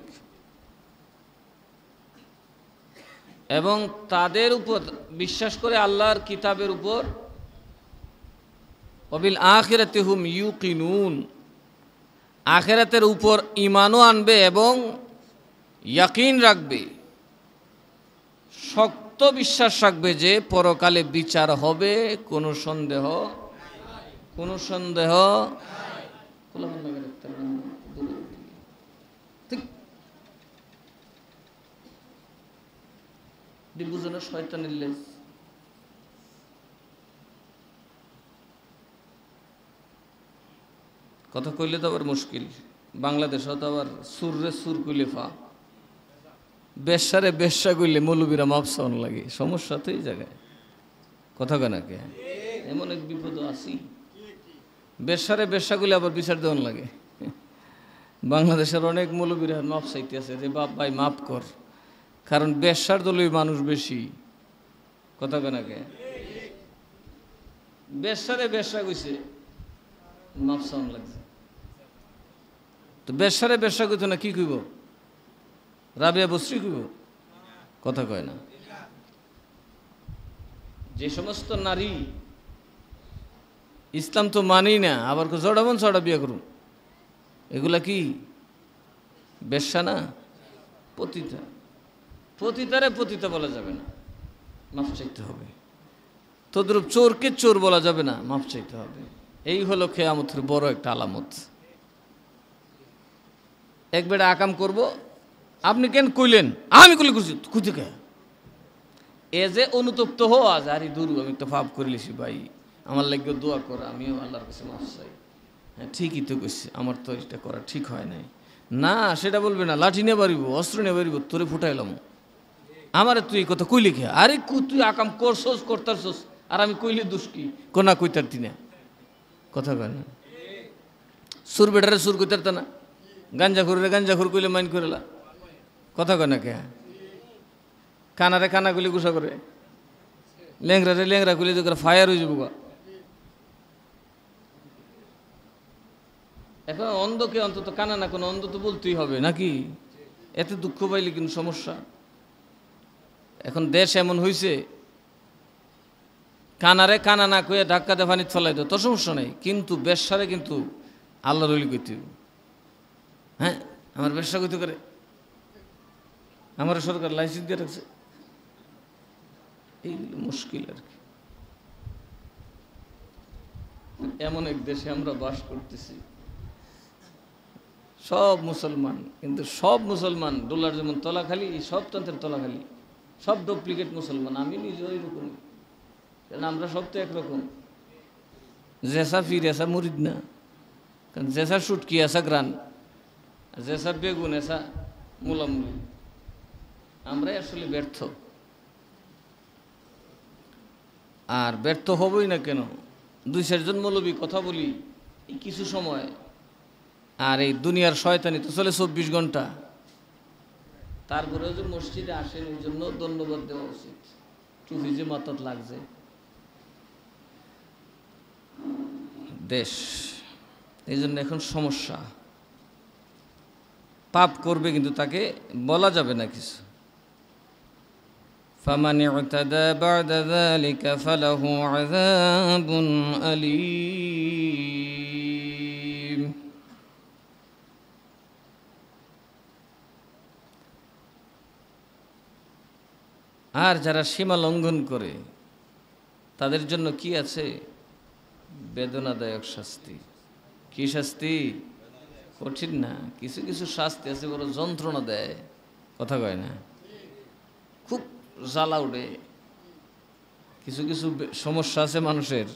এবং তাদের উপর বিশ্বাস করে আল্লাহর কিতাবের উপর, ওয়াবিল আখিরাতি হুম ইউকিনুন, আখিরাতের উপর ঈমানও আনবে এবং ইয়াকিন রাখবে, শক্ত বিশ্বাস রাখবে যে পরকালে বিচার হবে, কোনো সন্দেহ বুঝলো শয়তানের লেজ। কথা কইলে তো আবার মুশকিল, বাংলাদেশও তো আবার সুররে সুর কইলে ফা, বেশ্যারে বেশ্যা কইলে মৌলবীরা মাপসাউন লাগে, সমস্যা তো এই জায়গায়। কথা কেন কে এমন এক বিপদ আসি, বেশ্যারে বেশ্যা কইলে আবার বিচার দেওয়ান লাগে। বাংলাদেশের অনেক মৌলবীরা মাপ চাইতে আছে যে বাপ ভাই মাপ কর, কারণ বেশ্যার দলই মানুষ বেশি। কথা কেন কে বেশ্যারে বেশ্যা কইছে মাপসাউন লাগছে, তো বেশ্যারে বেশ্যা কইতো না কি কইব? রাবিয়া বসরি কইব? কথা কয় না। যে সমস্ত নারী ইসলাম তো মানি না, আবার জড়ামন চড়া বিয়ে করুন, এগুলা কি বেশ্যা না? পতিতা। পতিতারে পতিতা বলা যাবে না, মাফ চাইতে হবে। তদ্রূপ চোরকে চোর বলা যাবে না, মাফ চাইতে হবে। এই হলো কিয়ামতের বড় একটা আলামত। এক বেটা আকাম করব, আপনি কেন কইলেন? আমি কইলে করছি, কুইতে কে? এ যে অনুতপ্ত হো আজ, আরে দূর, আমি একটা পাপ করে লিছি ভাই, আমার লাগবে দোয়া কর, আমিও আল্লাহর কাছে মাফ চাই। হ্যাঁ ঠিকই তো কইছি, আমার তো এটা করা ঠিক হয় নাই। না, সেটা বলবে না, লাঠি নিয়ে বাড়িব, অস্ত্র নিয়ে বাড়িব, তোরে ফুটাইলাম। আমারে তুই এই কথা কইলে কে? আরে তুই আকাম করছস, করতারছস, আর আমি কইলে দোষ কি? কোনা কইতার তিনা কথা কয় না। সুর বেটারে সুর কইতার তা না, গাঞ্জা খুরে গাঞ্জা খুর কইলে মাইন করেলা কথা কয় না কে? কানারে কানা কইলে গুসা করে, লেংরারে লেংরা কইলে তো ফায়ার হয়ে যাবো। এখন অন্ধকে অন্তত কানা না, কোনো অন্ধ তো বলতেই হবে নাকি? এতে দুঃখ পাইলে কিন্তু সমস্যা। এখন দেশ এমন হয়েছে, কানারে কানা না কইয়া ধাক্কা দিয়ে পানিতে ফেলাই তো সমস্যা নেই, কিন্তু ব্যবসারে কিন্তু আল্লাহ রলি কইতে। হ্যাঁ, আমার ব্যবসা কইতে করে, আমার সরকার লাইসেন্স দিয়ে রাখছে, এইগুলো মুশকিল আর কি। এমন এক দেশে আমরা বাস করতেছি, সব মুসলমান, কিন্তু সব মুসলমান ডলার যেমন তলা খালি, সব তন্ত্রের তলা খালি, সব ডুপ্লিকেট মুসলমান। আমি নিজে ওই রকম, কারণ আমরা সব তো একরকম। জেসা ফির এসা মুরিদ না, কারণ জেসা সুটকি এসা গ্রান, জেসা বেগুন এসা মুলামুলি। আমরাই আসলে ব্যর্থ। আর ব্যর্থ হবই না কেন? 2-4 জন মৌলবী কথা বলি এই কিছু সময়, আর এই দুনিয়ার শয়তানি তো চলে 24 ঘন্টা। তারপরেও যে মসজিদে আসেন, ওই জন্য ধন্যবাদ দেওয়া উচিত। টুপি যে মাথাত লাগছে। দেশ এই জন্য এখন সমস্যা। পাপ করবে কিন্তু তাকে বলা যাবে না কিছু। فمن اعتدى بعد ذلك فله عذاب أليم। আর যারা সীমা লঙ্ঘন করে তাদের জন্য কি আছে? বেদনাদায়ক শাস্তি। কি শাস্তি? কঠিন না, কিছু কিছু শাস্তি আছে বড় যন্ত্রণা দেয়, কথা কয় না, খুব জ্বালা উঠে। কিছু কিছু সমস্যা আছে মানুষের,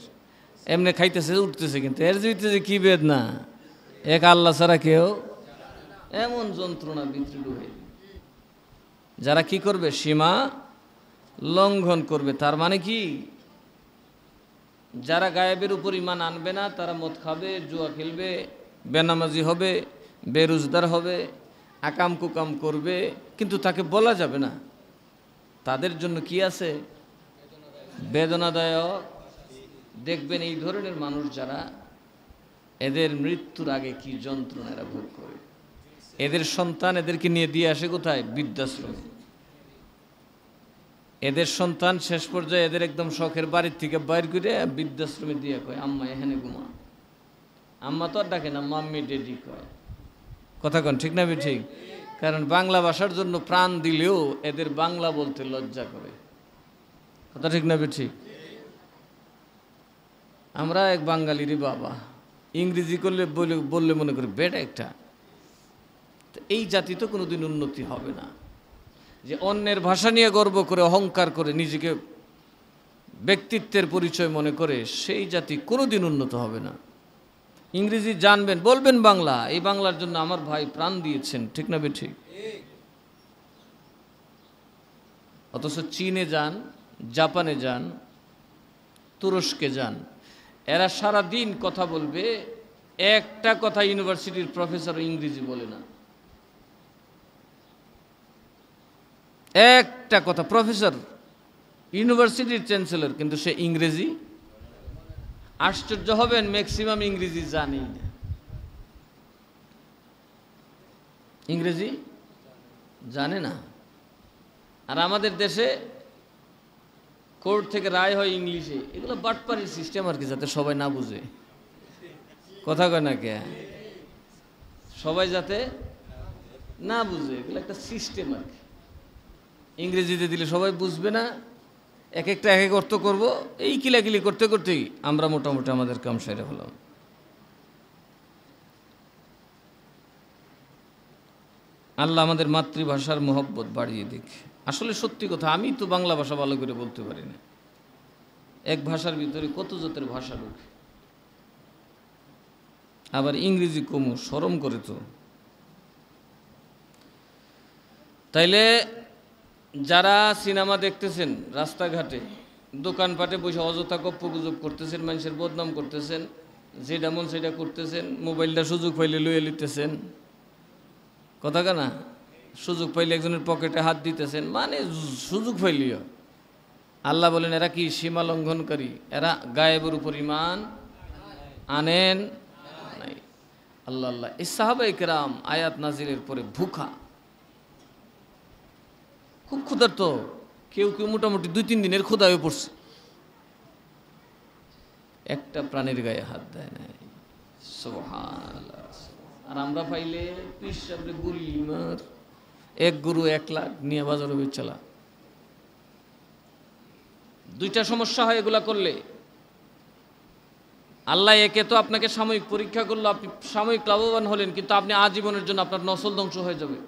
এমনি খাইতেছে উঠতেছে, কিন্তু এর যে কি বেদনা, এক আল্লাহ ছাড়া কেউ। এমন যন্ত্রণা ভিতরে ঢুকে। যারা কি করবে? সীমা লঙ্ঘন করবে। তার মানে কি? যারা গায়েবের উপর ঈমান আনবে না, তারা মদ খাবে, জুয়া খেলবে, বেনামাজি হবে, বেরোজগার হবে, আকাম কুকাম করবে, কিন্তু তাকে বলা যাবে না। তাদের জন্য কি আছে? বেদনাদায়ক। দেখবেন এই ধরনের মানুষ যারা, এদের মৃত্যুর আগে কি যন্ত্রণা এরা ভোগ করে। এদের সন্তান এদেরকে নিয়ে দিয়ে আসে কোথায়? বৃদ্ধাশ্রমে। এদের সন্তান শেষ পর্যায়ে এদের একদম শখের বাড়ির থেকে বাইর করে বৃদ্ধাশ্রমে দিয়ে কয়, আম্মা এখানে ঘুমা। আম্মা তো আর ডাকে না, মাম্মি ডেডি কয়। কথা কন ঠিক না? ঠিক। কারণ বাংলা ভাষার জন্য প্রাণ দিলেও এদের বাংলা বলতে লজ্জা করে। কথা ঠিক না? ঠিক। আমরা এক বাঙালিরই বাবা, ইংরেজি করলে বললে মনে করি বেটা একটা। এই জাতি তো কোনোদিন উন্নতি হবে না। যে অন্যের ভাষা নিয়ে গর্ব করে, অহংকার করে, নিজেকে ব্যক্তিত্বের পরিচয় মনে করে, সেই জাতি কোনোদিন উন্নত হবে না। ইংরেজি জানবেন, বলবেন বাংলা, এই বাংলার জন্য আমার ভাই প্রাণ দিয়েছেন, ঠিক না? ঠিক। অথচ চীনে যান, জাপানে যান, তুরস্কে যান, এরা সারা দিন কথা বলবে, একটা কথা ইউনিভার্সিটির প্রফেসর ইংরেজি বলে না। একটা কথা, প্রফেসর, ইউনিভার্সিটির চ্যান্সেলর, কিন্তু সে ইংরেজি। আশ্চর্য হবেন, ম্যাক্সিমাম ইংরেজি জানি না। ইংরেজি জানে না। আর আমাদের দেশে কোর্ট থেকে রায় হয় ইংলিশে। এগুলো বাটপাড়ির সিস্টেম আর কি, যাতে সবাই না বুঝে। কথা কয় না কে? সবাই যাতে না বুঝে, এগুলো একটা সিস্টেম আর কি। ইংরেজিতে দিলে সবাই বুঝবে না, এক একটা এক এক অর্থ করবো, এই কিলাকিলি করতে করতেই আমরা মোটামুটি আমাদের কাম সেরে হলাম। আল্লাহ আমাদের মাতৃভাষার মহব্বত বাড়িয়ে দিক। আসলে সত্যি কথা, আমি তো বাংলা ভাষা ভালো করে বলতে পারি না। এক ভাষার ভিতরে কত জাতের ভাষা ঢুকে, আবার ইংরেজি কমু, শরম করে তো। তাইলে যারা সিনেমা দেখতেছেন, রাস্তাঘাটে দোকানপাটে বসে অযথা গপ্পগুজব করতেছেন, মানুষের বদনাম করতেছেন, যেটা মন সেটা করতেছেন, মোবাইলটা সুযোগ পাইলে লইয়ে লিতেছেন, কথা কানা, সুযোগ পাইলে একজনের পকেটে হাত দিতেছেন, মানে সুযোগ পাইলিও। আল্লাহ বলেন এরা কি সীমা লঙ্ঘনকারী, এরা গায়েবের উপর ঈমান আনেন নাই। আল্লাহ আল্লাহ। এই সাহাবায়ে কেরাম আয়াত নাজিলের পরে ভুখা, খুব ক্ষুধার্ত, কেউ কেউ মোটামুটি 2-3 দিনের ক্ষুধা হয়ে পড়ছে, একটা প্রাণীর গায়ে হাত দেয় নাই। সুবহানাল্লাহ। আর আমরা পাইলে পিসাবরে গুলি মার, এক গরু 1 লাখ নিয়ে বাজারে বেচালা। 2টা সমস্যা হয় এগুলা করলে। আল্লাহ একে তো আপনাকে সাময়িক পরীক্ষা করলো, আপনি সাময়িক লাভবান হলেন, কিন্তু আপনি আজীবনের জন্য আপনার নসল ধ্বংস হয়ে যাবে।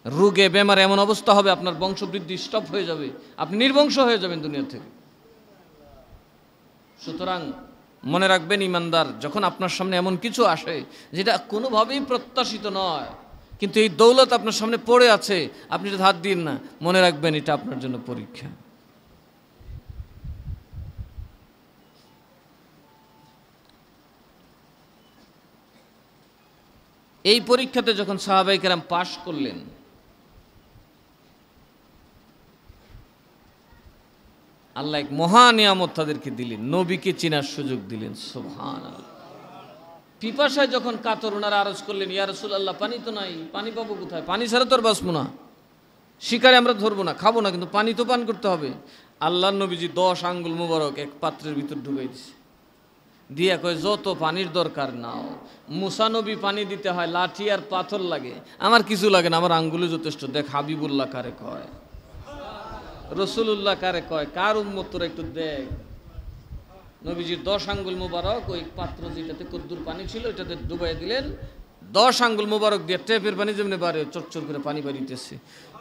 রোগে বেমারে এমন অবস্থা হবে, আপনার বংশবৃদ্ধি স্টপ হয়ে যাবে, আপনি নির্বংশ হয়ে যাবেন দুনিয়া থেকে। সুতরাং মনে রাখবেন ইমানদার, যখন আপনার সামনে এমন কিছু আসে যেটা কোনোভাবেই প্রত্যাশিত নয়, কিন্তু এই দৌলত আপনার সামনে পড়ে আছে, আপনি যদি হাত দিন না, মনে রাখবেন এটা আপনার জন্য পরীক্ষা। এই পরীক্ষাতে যখন সাহাবায়ে কেরাম পাশ করলেন, আল্লাহ এক মহা নিয়ামত তাদেরকে দিলেন, নবীকে চেনার সুযোগ দিলেন। সুবহানাল্লাহ। পিপাসায় যখন কাতর ওনারা আরজ করলেন, ইয়া রাসূলুল্লাহ পানি তো নাই, পানি পাবো কোথায়, পানি ছাড়া তো আর বাঁচবো না, শিকারে আমরা ধরবো না, খাবো না, কিন্তু পানি তো পান করতে হবে। আল্লাহর নবীজি 10 আঙ্গুল মুবারক এক পাত্রের ভিতর ঢুকাই দিছে, দিয়া কয় যত পানির দরকার নাও। মুসা নবী পানি দিতে হয় লাঠি আর পাথর লাগে, আমার কিছু লাগে না, আমার আঙ্গুলে যথেষ্ট। দেখ হাবিবুল্লাহ কারে কয়, রসুল্লাহ কারে কয়, কার উম্মত তোরা একটু দেখ। নবীজির 10 আঙ্গুল মুবারক ওই পাত্র যেটাতে কদ্দুর পানি ছিল ওইটাতে ডুবাই দিলেন, 10 আঙ্গুল মুবারক দিয়ে টেপের পানি যেমনি বাড়ে চরচর করে পানি বাড়িতেছে।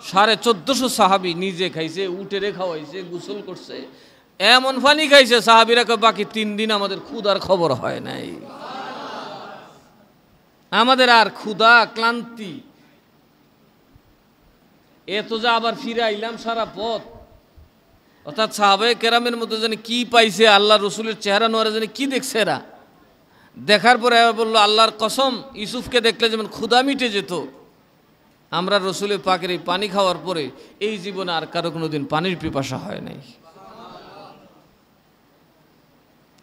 1450 সাহাবি নিজে খাইছে, উটেরে খাওয়াইছে, গোসল করছে, এমন পানি খাইছে সাহাবিরা কয় বাকি 3 দিন আমাদের ক্ষুধার খবর হয় নাই। আমাদের আর ক্ষুধা ক্লান্তি, এত যা আবার ফিরে আইলাম সারা পথ। অর্থাৎ সাহাবায়ে কেরামের মধ্যে জানি কি পাইছে, আল্লাহ রসুলের চেহারা নোয়ারে জানি কি দেখছে এরা। দেখার পরে বললো আল্লাহর কসম, ইউসুফকে দেখলে যেমন ক্ষুধা মিটে যেত, আমরা রসুলের পাকের এই পানি খাওয়ার পরে এই জীবনে আর কারো কোনোদিন পানির পিপাসা হয় নাই।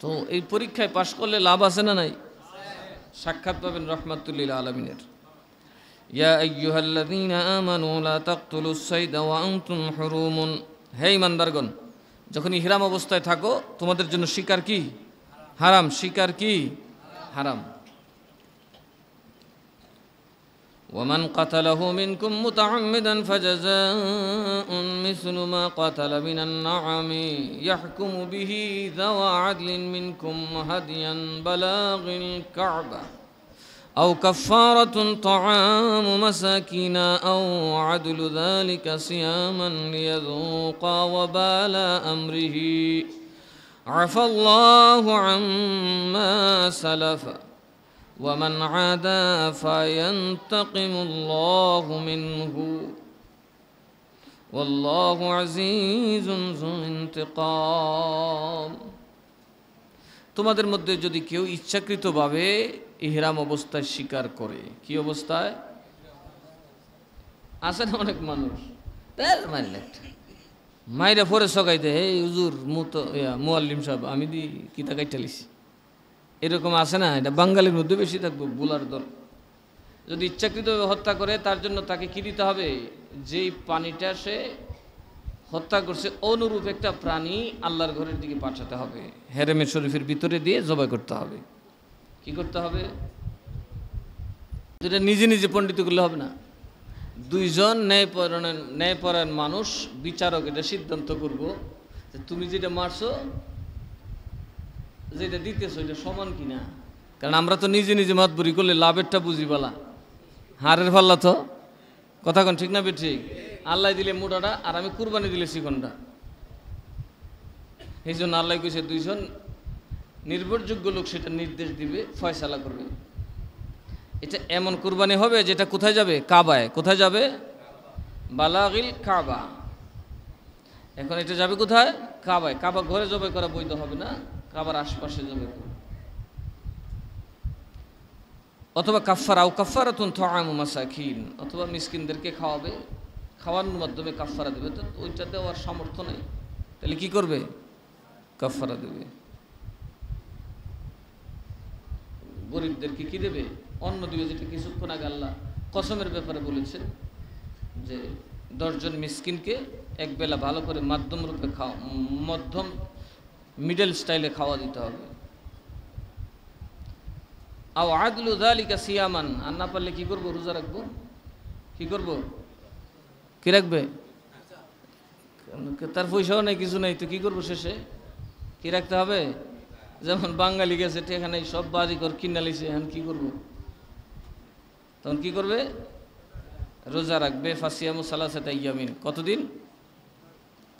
তো এই পরীক্ষায় পাশ করলে লাভ আছে না নাই? সাক্ষাৎ পাবেন রহমাতুল লিল আলামিনের। ইয়া আইয়ুহাল্লাযীনা আমানু লা তাকতুলুস সাইদা ওয়া আনতুম হুরুমুন। হে ইমানদারগণ, যখন ইহরাম অবস্থায় থাকো তোমাদের জন্য শিকার কি হারাম, শিকার কি হারাম। ومن قتله منكم متعمدا فجزاء مثل ما قتل من النعم يحكم به ذوى عدل منكم هديا بلاغ الكعبة أو كفارة طعام مساكين أو عدل ذلك صياما ليذوقا وبال أمره عفى الله عما سلف ومن عادى فينتقم الله منه والله عزيز ذو انتقام। তোমাদের মধ্যে যদি কেউ ইচ্ছাকৃতভাবে ইহরাম অবস্থায় শিকার করে, কি অবস্থায় আছে না অনেক মানুষ মাইরা ফরে সকাইতে, হে হুজুর মুআল্লিম সাহেব আমি দি কিতা কাইটালিছি, এরকম আছে না? এটা বাঙালির মধ্যে বেশি থাকবো বুলার দল। যদি ইচ্ছাকৃতভাবে হত্যা করে তার জন্য তাকে কি দিতে হবে? যেই পানিটা সে হত্যা করছে অনুরূপ একটা প্রাণী আল্লাহর ঘরের দিকে পাঠাতে হবে, হেরেমে শরীফের ভিতরে দিয়ে জবাই করতে হবে। কি করতে হবে? যেটা নিজে নিজে পণ্ডিত করলে হবে না, দুইজন ন্যায়পরায়ণ মানুষ বিচারক এটা সিদ্ধান্ত করব যে তুমি যেটা মারছো, যেটা দিতেছো এটা সমান কিনা। কারণ আমরা তো নিজে নিজে মাতবরি করলে লাভেরটা বুঝি বলা, হারের পাল্লা তো কথা কোন ঠিক না বে ঠিক। আল্লাহ দিলে মোটাটা আর আমি কুরবানি দিলে চিকনটা। এই জন্য আল্লাহ কইছে দুইজন নির্ভরযোগ্য লোক সেটা নির্দেশ দিবে, ফয়সালা করবে। এটা এমন কুরবানি হবে যেটা কোথায় যাবে? কাবায়। কোথায় যাবে? বালাগিল কাবা। এখন এটা যাবে কোথায়? কাবায়। কাবা ঘরে জবাই করা বৈধ হবে না, কাবার আশপাশে জবাই করবে। অথবা কাফারা ও কাফারাতুন তুআমু মাসাকিন, অথবা মিসকিনদেরকে খাওয়াবে, খাওয়ানোর মাধ্যমে কাফারা দেবে। তো ওইটা দেওয়ার সামর্থ্য নেই, তাহলে কি করবে? কাফারা দেবে। গরিবদেরকে কি দেবে? অন্ন দিবে, যেটা কিছুক্ষণ আগে আল্লাহ কসমের ব্যাপারে বলেছেন যে 10 জন মিসকিনকে একবেলা ভালো করে মধ্যম রূপে মধ্যম মিডল স্টাইলে খাওয়া দিতে হবে। আও আদলু যালিকা সিয়ামান, আর না পারলে কি করবো? রোজা রাখবো। কি করব? কি রাখবে? তার পয়সাও নেই, কিছু নেই, তো কি করবো? শেষে কি রাখতে হবে? যেমন বাঙালি গেছে এখানে সব বাড়িঘর কিনা লিছে, এখন কি করবো? তখন কি করবে? রোজা রাখবে। ফাসিয়ামু সালাসাতা ইয়ামিন, কতদিন?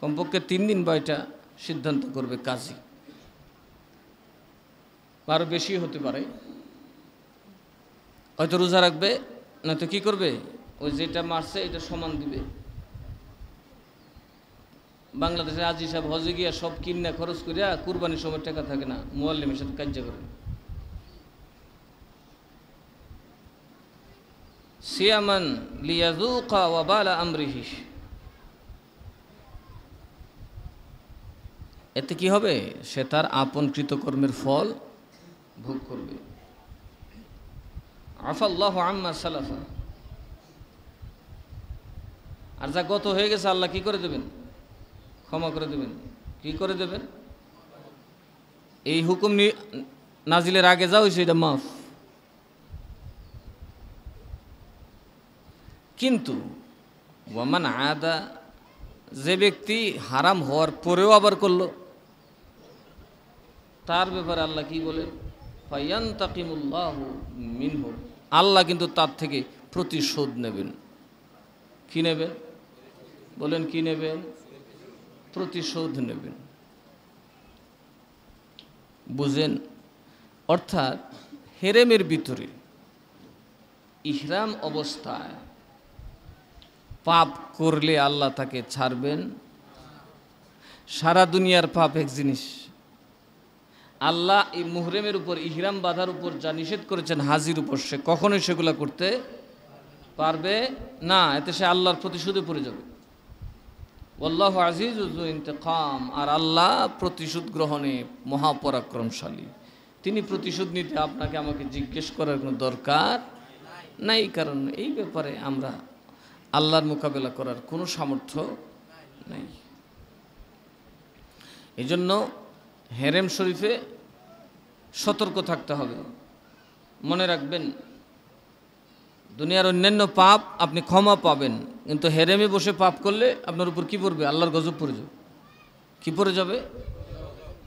কমপক্ষে 3 দিন বা এটা সিদ্ধান্ত করবে কাজী, আরো বেশি হতে পারে। হয়তো রোজা রাখবে, নয়তো কি করবে? ওই যেটা মারছে এটা সমান দিবে। বাংলাদেশে আজি সাহেব হজে গিয়া সব কিনা খরচ করিয়া কুরবানির সময় টাকা থাকে না, মুয়াল্লিমের সাথে কাজ করে। সিয়ামান লিয়াযুকা ওয়াবালা আমরিহি, এতে কি হবে? সে তার আপন কৃতকর্মের ফল ভোগ করবে। আফাল্লাহু আম্মা সালাফা, আর যা গত হয়ে গেছে আল্লাহ কি করে দেবেন? ক্ষমা করে দেবেন। কি করে দেবেন? এই হুকুম নাজিলের আগে যা হয়েছে এটা মাফ। কিন্তু ওয়ামান আদা, যে ব্যক্তি হারাম হওয়ার পরেও আবার করলো, তার ব্যাপারে আল্লাহ কি বলেন? ফায়ান্তাকিমুল্লাহু মিনহু, আল্লাহ কিন্তু তার থেকে প্রতিশোধ নেবেন। কি নেবেন? বলেন কি নেবেন? প্রতিশোধ নেবেন। বুঝেন? অর্থাৎ হেরেমের ভিতরে ইহরাম অবস্থায় পাপ করলে আল্লাহ তাকে ছাড়বেন। সারা দুনিয়ার পাপ এক জিনিস, আল্লাহ এই মুহরেমের উপর, ইহরাম বাঁধার উপর যা নিষেধ করেছেন হাজির উপর, সে কখনোই সেগুলো করতে পারবে না। এতে সে আল্লাহর প্রতিশোধে পড়ে যাবে। আল্লাহু আজিজুল যু ইন্তেকাম, আর আল্লাহ প্রতিশোধ গ্রহণে মহাপরাক্রমশালী। তিনি প্রতিশোধ নিতে আপনাকে আমাকে জিজ্ঞেস করার কোনো দরকার নাই, কারণ এই ব্যাপারে আমরা আল্লাহর মোকাবেলা করার কোনো সামর্থ্য নেই। এই জন্য হেরেম শরীফে সতর্ক থাকতে হবে। মনে রাখবেন, দুনিয়ার অন্যান্য পাপ আপনি ক্ষমা পাবেন, কিন্তু হেরেমে বসে পাপ করলে আপনার উপর কি পড়বে? আল্লাহর গজব পড়ে যাবে। কি পড়ে যাবে?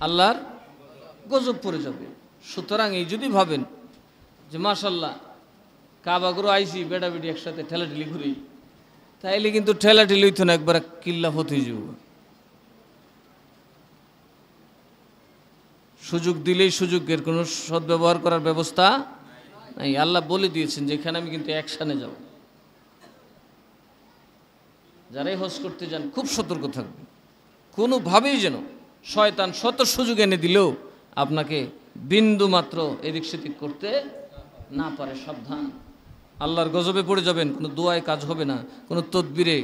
আল্লাহর গজব পড়ে যাবে। সুতরাং এই যদি ভাবেন যে মাশাল্লাহ কাবাগুরু আইসি বেড়াবেড়ি একসাথে ঠেলাঠেলি করি, তাইলে কিন্তু ঠেলাঠেলি হইতো না, একবার কিল্লাফত হয়ে যাব। সুযোগ দিলেই সুযোগের কোনো সদ্ব্যবহার করার ব্যবস্থা নাই। আল্লাহ বলে দিয়েছেন যে এখানে আমি কিন্তু অ্যাকশানে যাব। যারাই হজ করতে যান খুব সতর্ক থাকবে, কোনোভাবেই যেন শয়তান শত সুযোগ এনে দিলেও আপনাকে বিন্দু মাত্র এদিক সেদিক করতে না পারে। সাবধান, আল্লাহর গজবে পড়ে যাবেন। কোনো দোয়ায় কাজ হবে না, কোনো তদবিরে,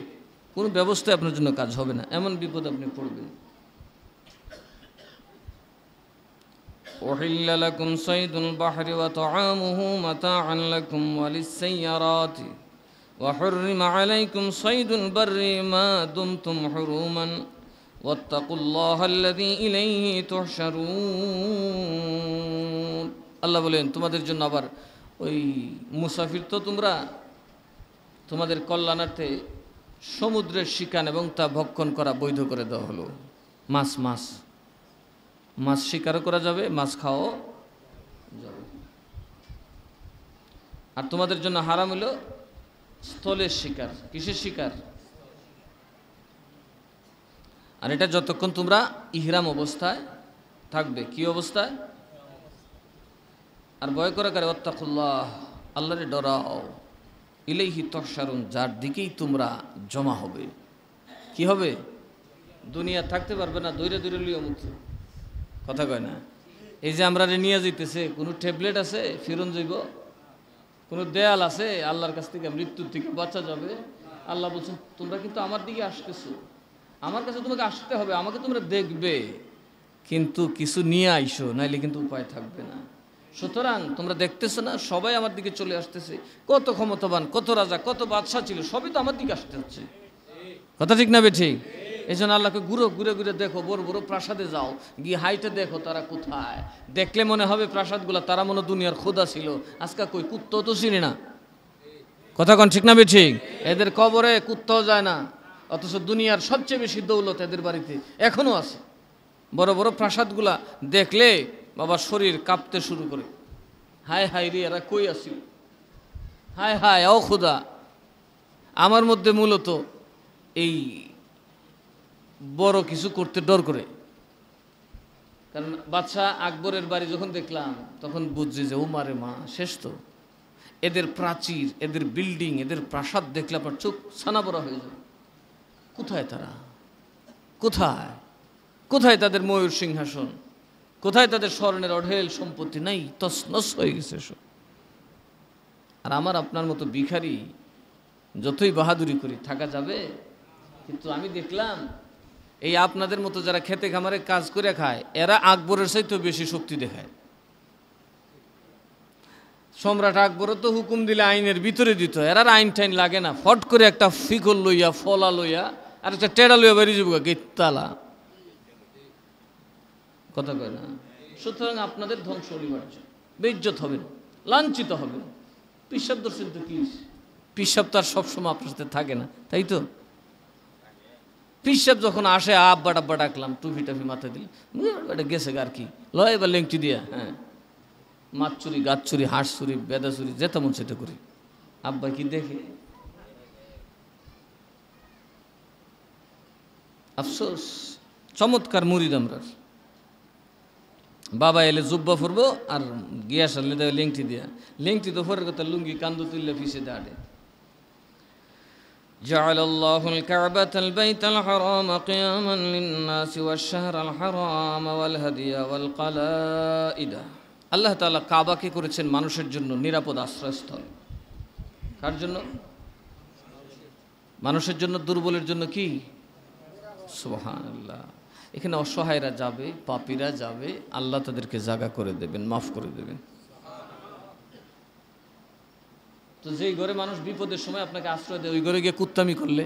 কোনো ব্যবস্থায় আপনার জন্য কাজ হবে না, এমন বিপদ আপনি পড়বেন। أحل لكم صيد البحر وطعامه متاعا لكم وللسيارات وحرم عليكم صيد البر ما دمتم حروما واتقوا الله الذي إليه تحشرون। আল্লাহ বলেন তোমাদের জন্য আবার ওই মুসাফির তো তোমরা তোমাদের কল্যাণার্থে সমুদ্রের শিকার এবং তা ভক্ষণ করা বৈধ করে দেওয়া হলো। মাছ মাছ মাছ শিকারও করা যাবে, মাছ খাওয়াও যাবে। আর তোমাদের জন্য হারাম হলো স্থলের শিকার। কিসের শিকার? আর এটা যতক্ষণ তোমরা ইহরাম অবস্থায় থাকবে। কি অবস্থায়? আর ভয় করে কারে ওয়াত্তাকুল্লাহ, আল্লাহরে ডরাও, ইলাইহি তুহশারুন, যার দিকেই তোমরা জমা হবে। কি হবে? দুনিয়া থাকতে পারবে না, দৈরে দৈরে লিও মুক্ত। কথা কয় না? এই যে আমরা নিয়ে যাইতেছে, কোনো ট্যাবলেট আছে ফিরন যাইব? কোনো দেয়াল আছে আল্লাহর কাছ থেকে মৃত্যুর থেকে বাঁচা যাবে? আল্লাহ বলছেন তোমরা কিন্তু আমার দিকে আসতেছো, আমার কাছে তোমাকে আসতে হবে, আমাকে তোমরা দেখবে, কিন্তু কিছু নিয়ে আইসো, নাইলে কিন্তু উপায় থাকবে না। সুতরাং তোমরা দেখতেছো না সবাই আমার দিকে চলে আসতেছে, কত ক্ষমতাবান, কত রাজা, কত বাদশা ছিল, সবই তো আমার দিকে আসতে হচ্ছে। কথা ঠিক না বেঠিক? এই জন্য আল্লাহকে ঘুরে ঘুরে দেখো, বড় বড় প্রাসাদে যাও, গিয়ে হাইটে দেখো তারা কোথায়। দেখলে মনে হবে প্রাসাদগুলো, তারা মনে দুনিয়ার খোদা ছিল, আজকে কই কুত্তাও তো চিনি না। কথা কন ঠিক না বেঠিক? এদের কবরে কুত্তাও যায় না, অথচ দুনিয়ার সবচেয়ে বেশি দৌলত এদের বাড়িতে এখনো আছে। বড় বড় প্রাসাদগুলা দেখলে বাবা শরীর কাঁপতে শুরু করে, হায় হায় রে এরা কই আসিল, হায় হায় ও খোদা। আমার মধ্যে মূলত এই বড় কিছু করতে ডর করে। কারণ বাদশাহ আকবরের বাড়ি যখন দেখলাম তখন বুঝছি যে ও মারে মা শেষ তো। এদের প্রাচীর, এদের বিল্ডিং, এদের প্রাসাদ দেখলে আপনার চোখ ছানাবড়া হয়ে যাবে। কোথায় তারা? কোথায় কোথায় তাদের ময়ূর সিংহাসন? কোথায় তাদের স্বর্ণের অঢেল সম্পত্তি? নাই, তছনছ হয়ে গেছে সব। আর আমার আপনার মতো ভিখারি যতই বাহাদুরি করি থাকা যাবে? কিন্তু আমি দেখলাম এই আপনাদের মতো যারা খেতে খামারে কাজ করে খায়, এরা আকবরের চাইতেও বেশি শক্তি দেখায়। সম্রাট আকবরও তো হুকুম দিলে আইনের ভিতরে দিত, এরা আইন টাইন লাগে না, ফট করে একটা ফিকল লইয়া, ফলা লইয়া, আর একটা টেডা লইয়া বেরিয়ে যাবো গেতালা। কথা কয় না? সুতরাং আপনাদের ধ্বংস অনিবার্য, বেইজ্জত হবেন, লাঞ্ছিত হবেন। পিসাব দর্শন তো কি, পিসাব তো আর সবসময় আপনার সাথে থাকে না, তাই তো? পিসাব যখন আসে আব্বা ডাব্বা ডাকলাম, টুপি টাফি মাথায় দিল, এটা গেছে আর কি, লয় এবার লেংটি দিয়া, হ্যাঁ মাছ চুরি, গাছ চুরি, হাঁস চুরি, বেদা চুরি, যেটা মন সেটা করি। আব্বা কি দেখে? আফসোস। চমৎকার মুরিদ আমরা। বাবা এলে জুব্বা ফুরবো আর গিয়া সারলে দেবে লেংটি দিয়া, লেংটি তো ফরের কথা লুঙ্গি কান্দু তুললে পিছিয়ে দাঁড়ে। جعل الله الكعبة البيت الحرام قياما للناس والشهر الحرام والهدي والقلائد। আল্লাহ তাআলা কাবাকে করেছেন মানুষের জন্য নিরাপদ আশ্রয়স্থল। কার জন্য? মানুষের জন্য, দুর্বলের জন্য কি? সুবহানাল্লাহ। এখানে অসহায়রা যাবে, পাপীরা যাবে, আল্লাহ তাদেরকে জায়গা করে দেবেন, মাফ করে দেবেন। তো যেই ঘরে মানুষ বিপদের সময় আপনাকে আশ্রয় দেয়, ওই ঘরে গিয়ে কুত্তামি করলে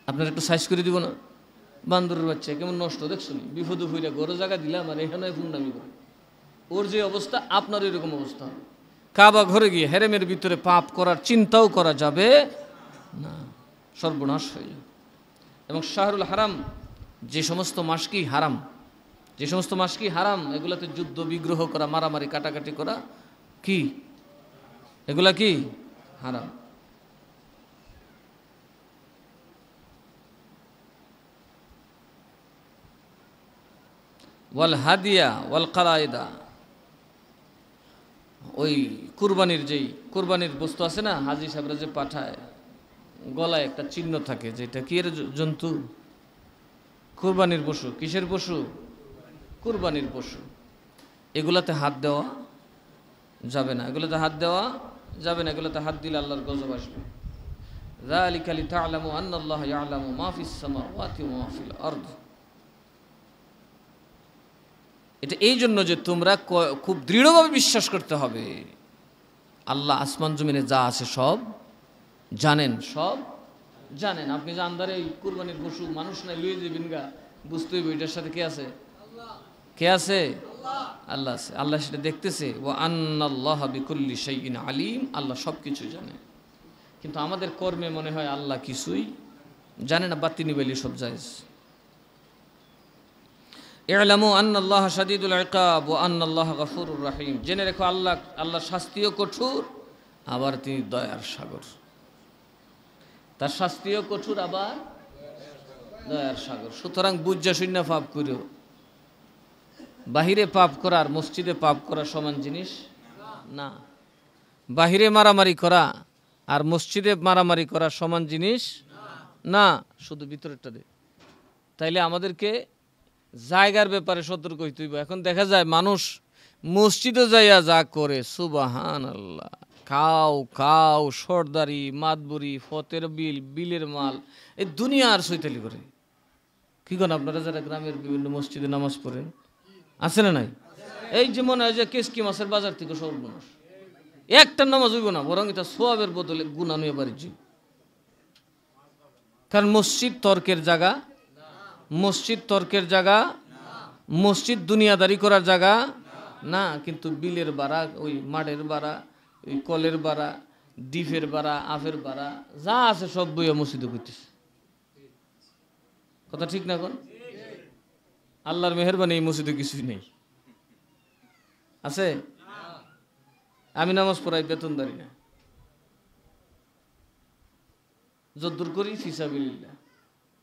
আপনার একটু সাইজ করে দিব না? বান্দরের বাচ্চা কেমন নষ্ট দেখছো, বিপদে ফুইরা ঘরে জায়গা দিলাম আর এখানে ফুন্ডামি করে, ওর যে অবস্থা আপনার এরকম অবস্থা। কাবা ঘরে গিয়ে হেরেমের ভিতরে পাপ করার চিন্তাও করা যাবে না, সর্বনাশ হয়ে যাবে। এবং শাহরুল হারাম, যে সমস্ত মাসকেই হারাম, যে সমস্ত মাসকেই হারাম, এগুলাতে যুদ্ধ বিগ্রহ করা, মারামারি কাটাকাটি করা কি, এগুলা কি হারাম। ওয়াল হাদিয়া ওয়াল কালাইদা, ওই কুরবানির যেই কুরবানির বস্তু আছে না, হাজি সাহেবরা যে পাঠায়, গলায় একটা চিহ্ন থাকে, যেটা কি এর জন্তু? কুরবানির পশু। কিসের পশু? কুরবানির পশু। এগুলাতে হাত দেওয়া যাবে না, এগুলোতে হাত দেওয়া যাবে না, এগুলোতে হাত দিলে আল্লাহর গজব আসবে। যালিকা লিতা'লামু আন্নাল্লাহা ইয়া'লামু মা ফিস সামাওয়াতি ওয়া মা ফিল আরদ। এটা এই জন্য যে তোমরা খুব দৃঢ়ভাবে বিশ্বাস করতে হবে আল্লাহ আসমান জমিনে যা আছে সব জানেন, সব জানেন। আপনি যে আন্দারে এই কুরবানির পশু মানুষ নাই লুয়ে যাবেন গা, বুঝতে হইব এটার সাথে কে আছে? কে আছে? আল্লাহ আছে। আল্লাহ সেটা দেখতেছে। ওয়া আন্নাল্লাহা বিকুল্লি শাইইন আলিম, আল্লাহ সব কিছু জানে। কিন্তু আমাদের কর্মে মনে হয় আল্লাহ কিছুই জানে না, বাতি নিবেলি সব জায়েজ। ই'লামু আন্নাল্লাহা শাদীদুল ইকাব ওয়া আন্নাল্লাহা গফুরুর রহিম। জেনে রেখো আল্লাহর শাস্তিও কঠোর, আবার তিনি দয়ার সাগর। তার শাস্তিও কঠোর, আবার দয়ার সাগর। সুতরাং বুঝা শূন্য পাপ করিও। বাহিরে পাপ করা আর মসজিদে পাপ করা সমান জিনিস না। বাহিরে মারামারি করা আর মসজিদে মারামারি করা সমান জিনিস না, শুধু ভিতরেরটা দে। তাইলে আমাদেরকে জায়গার ব্যাপারে সতর্ক হইতে হইব। এখন দেখা যায় মানুষ মসজিদে যাইয়া যা করে, সুবহানাল্লাহ, খাও খাও, সর্দারি, মাতবরি, ফতের বিলের মাল, এই দুনিয়ার সৈতালি করে। কি করেন আপনারা যারা গ্রামের বিভিন্ন মসজিদে নামাজ পড়েন, আছে না নাই? এই যে মনে হয় যে কেসকি মাছের বাজার থেকে সর্বনাশ, একটা নামাজ হইব না, বরং এটা সোয়াবের বদলে গুনাহ নিয়ে বাড়ির জীব। কারণ মসজিদ তর্কের জায়গা, মসজিদ তর্কের জায়গা, মসজিদ দুনিয়াদারি করার জায়গা না। কিন্তু বিলের বাড়া, ওই মাঠের বাড়া, ওই কলের বাড়া, ডিফের বাড়া, আফের বাড়া যা আছে সব বইয়া মসজিদে করতেছে। কথা ঠিক না? কোন আল্লাহর মেহেরবানি এই মসজিদে কিছুই নেই, আছে? আমি নামাজ পড়াই বেতনদারি না, যদ্দূর করি ফিসাবিলিল্লাহ।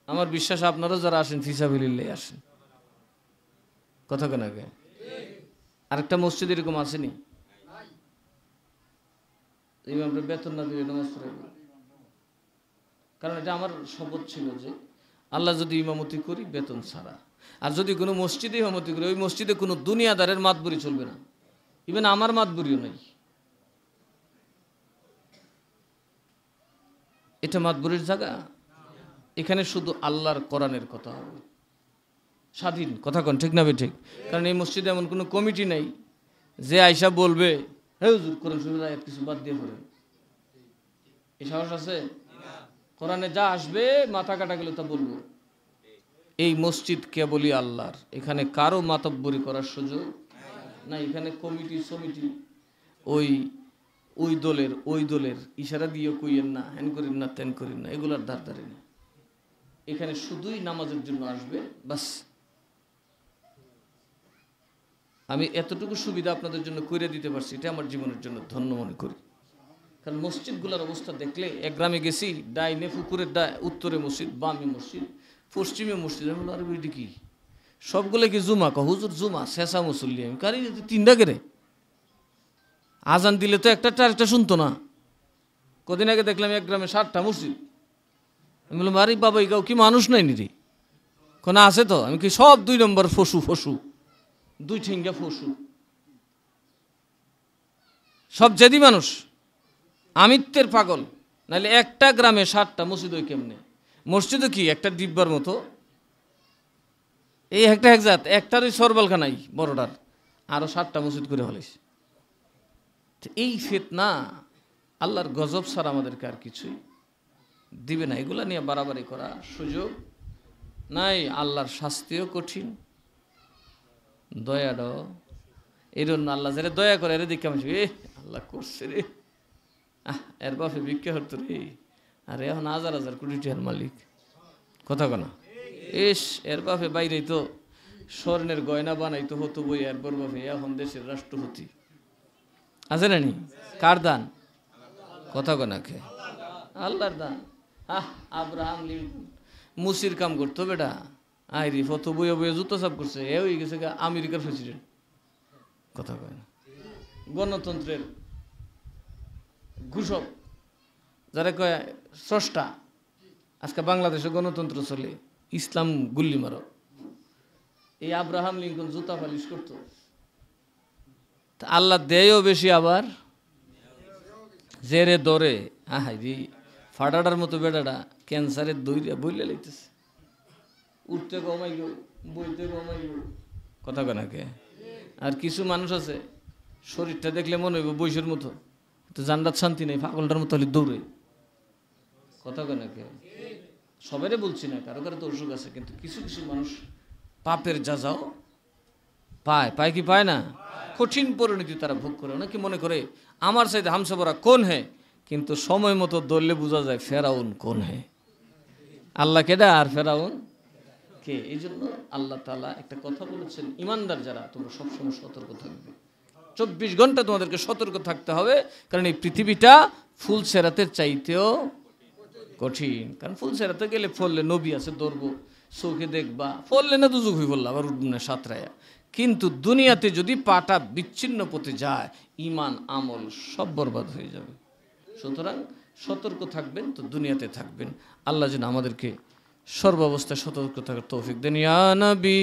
আমার বিশ্বাস আপনারা যারা আসেন ফিসাবিলিল্লাহ আসেন। কথা কেন? আগে আরেকটা মসজিদ এরকম আসেনি, ইমামরা বেতন না দিলে নামাজ পড়াইব। কারণ এটা আমার শপথ ছিল যে আল্লাহ যদি ইমামতি করি বেতন ছাড়া, আর যদি কোনো মসজিদে ইমামতি করি ওই মসজিদে কোনো দুনিয়াদারের মাতবরি চলবে না, ইভেন আমার মাতবরিও নাই। এটা মাতবরির জায়গা? এখানে শুধু আল্লাহর কোরআনের কথা হবে, স্বাধীন। কথা কোন ঠিক না বে ঠিক? কারণ এই মসজিদে এমন কোনো কমিটি নাই যে আয়সা বলবে হে হুজুর কোরআন শরীফের আয়াত কিছু বাদ দিয়ে পড়েন। এই সাহস আছে? কোরআনে যা আসবে মাথা কাটা গেলে তা বলবো। এই মসজিদ কেবলই আল্লাহর, এখানে কারো মাতব্বরি করার সুযোগ না। এখানে কমিটি সমিটি ওই দলের ইশারা দিয়ে কইয়েন না, হ্যান করেন না, তেন করেন না, এগুলার ধার ধারে না। এখানে শুধুই নামাজের জন্য আসবে, বাস। আমি এতটুকু সুবিধা আপনাদের জন্য করে দিতে পারছি, এটা আমার জীবনের জন্য ধন্য মনে করি। কারণ মসজিদগুলোর অবস্থা দেখলে, এক গ্রামে গেছি, ডাইনে পুকুরের উত্তরে মসজিদ, বামে মসজিদ, পশ্চিমে মসজিদ। আমি বললাম, আরে ওইটি কি? সবগুলো কি জুমা? হুজুর জুমা, শেষা মুসল্লি। আমি কারি তিনটা কেড়ে আজান দিলে তো একটা আরেকটা শুনতো না। কদিন আগে দেখলাম এক গ্রামে 7টা মসজিদ। আমি বললাম, আরে বাবা, এগাও কি মানুষ নাই নি রে? কোন আছে তো? আমি কি সব 2 নম্বর ফসু, 2 ঠেঙ্গা ফসু, সব জেদি মানুষ, আমিত্বের পাগল। নাহলে একটা গ্রামে 7টা মসজিদ ওই কেমনে? মসজিদও কি একটা ডিব্বার মতো, এই একটা একজাত, একটার ওই সরবালখানাই বড়টার, আরো 7টা মসজিদ করে হলিস। এই ফিতনা, আল্লাহর গজব ছাড়া আমাদেরকে আর কিছুই দিবে না। এগুলা নিয়ে বাড়াবাড়ি করা সুযোগ নাই। আল্লাহর শাস্তিও কঠিন, দয়াটাও। এই জন্য আল্লাহ যারা দয়া করে এর দিকে আমি আল্লাহ করছে রে, এর বাপে ভিক্ষা হতো রে, আর এখন হাজার হাজার কোটি টাকার মালিক। কথা কনা এর বাপে বাইরে তো স্বর্ণের গয়না বানাইতো হতো বই, এর বর বাপে এখন দেশের রাষ্ট্রপতি। আছে না নি? কার দান? কথা কনাকে আল্লাহর দান। আব্রাহাম লিঙ্কন মুসির কাম করতো বেটা, আইরি ফতো বইয়ে বইয়ে জুতো সাপ করছে, এ হয়ে গেছে আমেরিকার প্রেসিডেন্ট। কথা কয় না? গণতন্ত্রের ঘোষক, যারা কয় স্রষ্টা। আজকে বাংলাদেশে গণতন্ত্র চলে, ইসলাম গুল্লি মারো। এই আব্রাহাম লিঙ্কন জুতা পালিশ করতো। আল্লাহ দেয়ও বেশি, আবার জেরে দরে আহাইরি ফাটাটার মতো বেটাটা ক্যান্সারের দইরা বইলে লাইতেছে, উঠতে কমাই গো, বইতে কমাই গো। কথা কেনাকে? আর কিছু মানুষ আছে শরীরটা দেখলে মনে হইব বৈশের মতো, তো জান্নাত শান্তি নেই, পাগলটার মতো হলে দৌড়ে। কথা কেনাকে? সবাইরে বলছি না, কারো কারো তো অসুখ আছে, কিন্তু কিছু কিছু মানুষ পাপের যাও পায় কি পায় না? কঠিন পরিণতি তারা ভোগ করে। নাকি মনে করে আমার চাইতে হামসা বড়া কোন হ্যাঁ, কিন্তু সময় মতো ধরলে বোঝা যায় ফেরাউন কোন হে, আল্লাহ কেডা আর ফেরাউন কে। এই জন্য আল্লাহ তাআলা একটা কথা বলেছেন, ইমানদার যারা তোমরা সবসময় সতর্ক থাকবে, 24 ঘন্টা তোমাদেরকে সতর্ক থাকতে হবে। কারণ এই পৃথিবীটা ফুল সেরাতের চাইতেও কঠিন। কারণ ফুল সেরাতে গেলে ফললে নবী আছে ধরবো, চোখে দেখবা, ফললে না দুজুক হয়ে বললো আবার উঠবো না সাঁতরায়া। কিন্তু দুনিয়াতে যদি পাটা বিচ্ছিন্ন পথে যায়, ইমান আমল সব বরবাদ হয়ে যাবে। সুতরাং সতর্ক থাকবেন তো দুনিয়াতে থাকবেন। আল্লাহ যেন আমাদেরকে সর্বাবস্থায় সতর্ক থাকার তৌফিক দেন। ইয়া নবী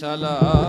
সালাম।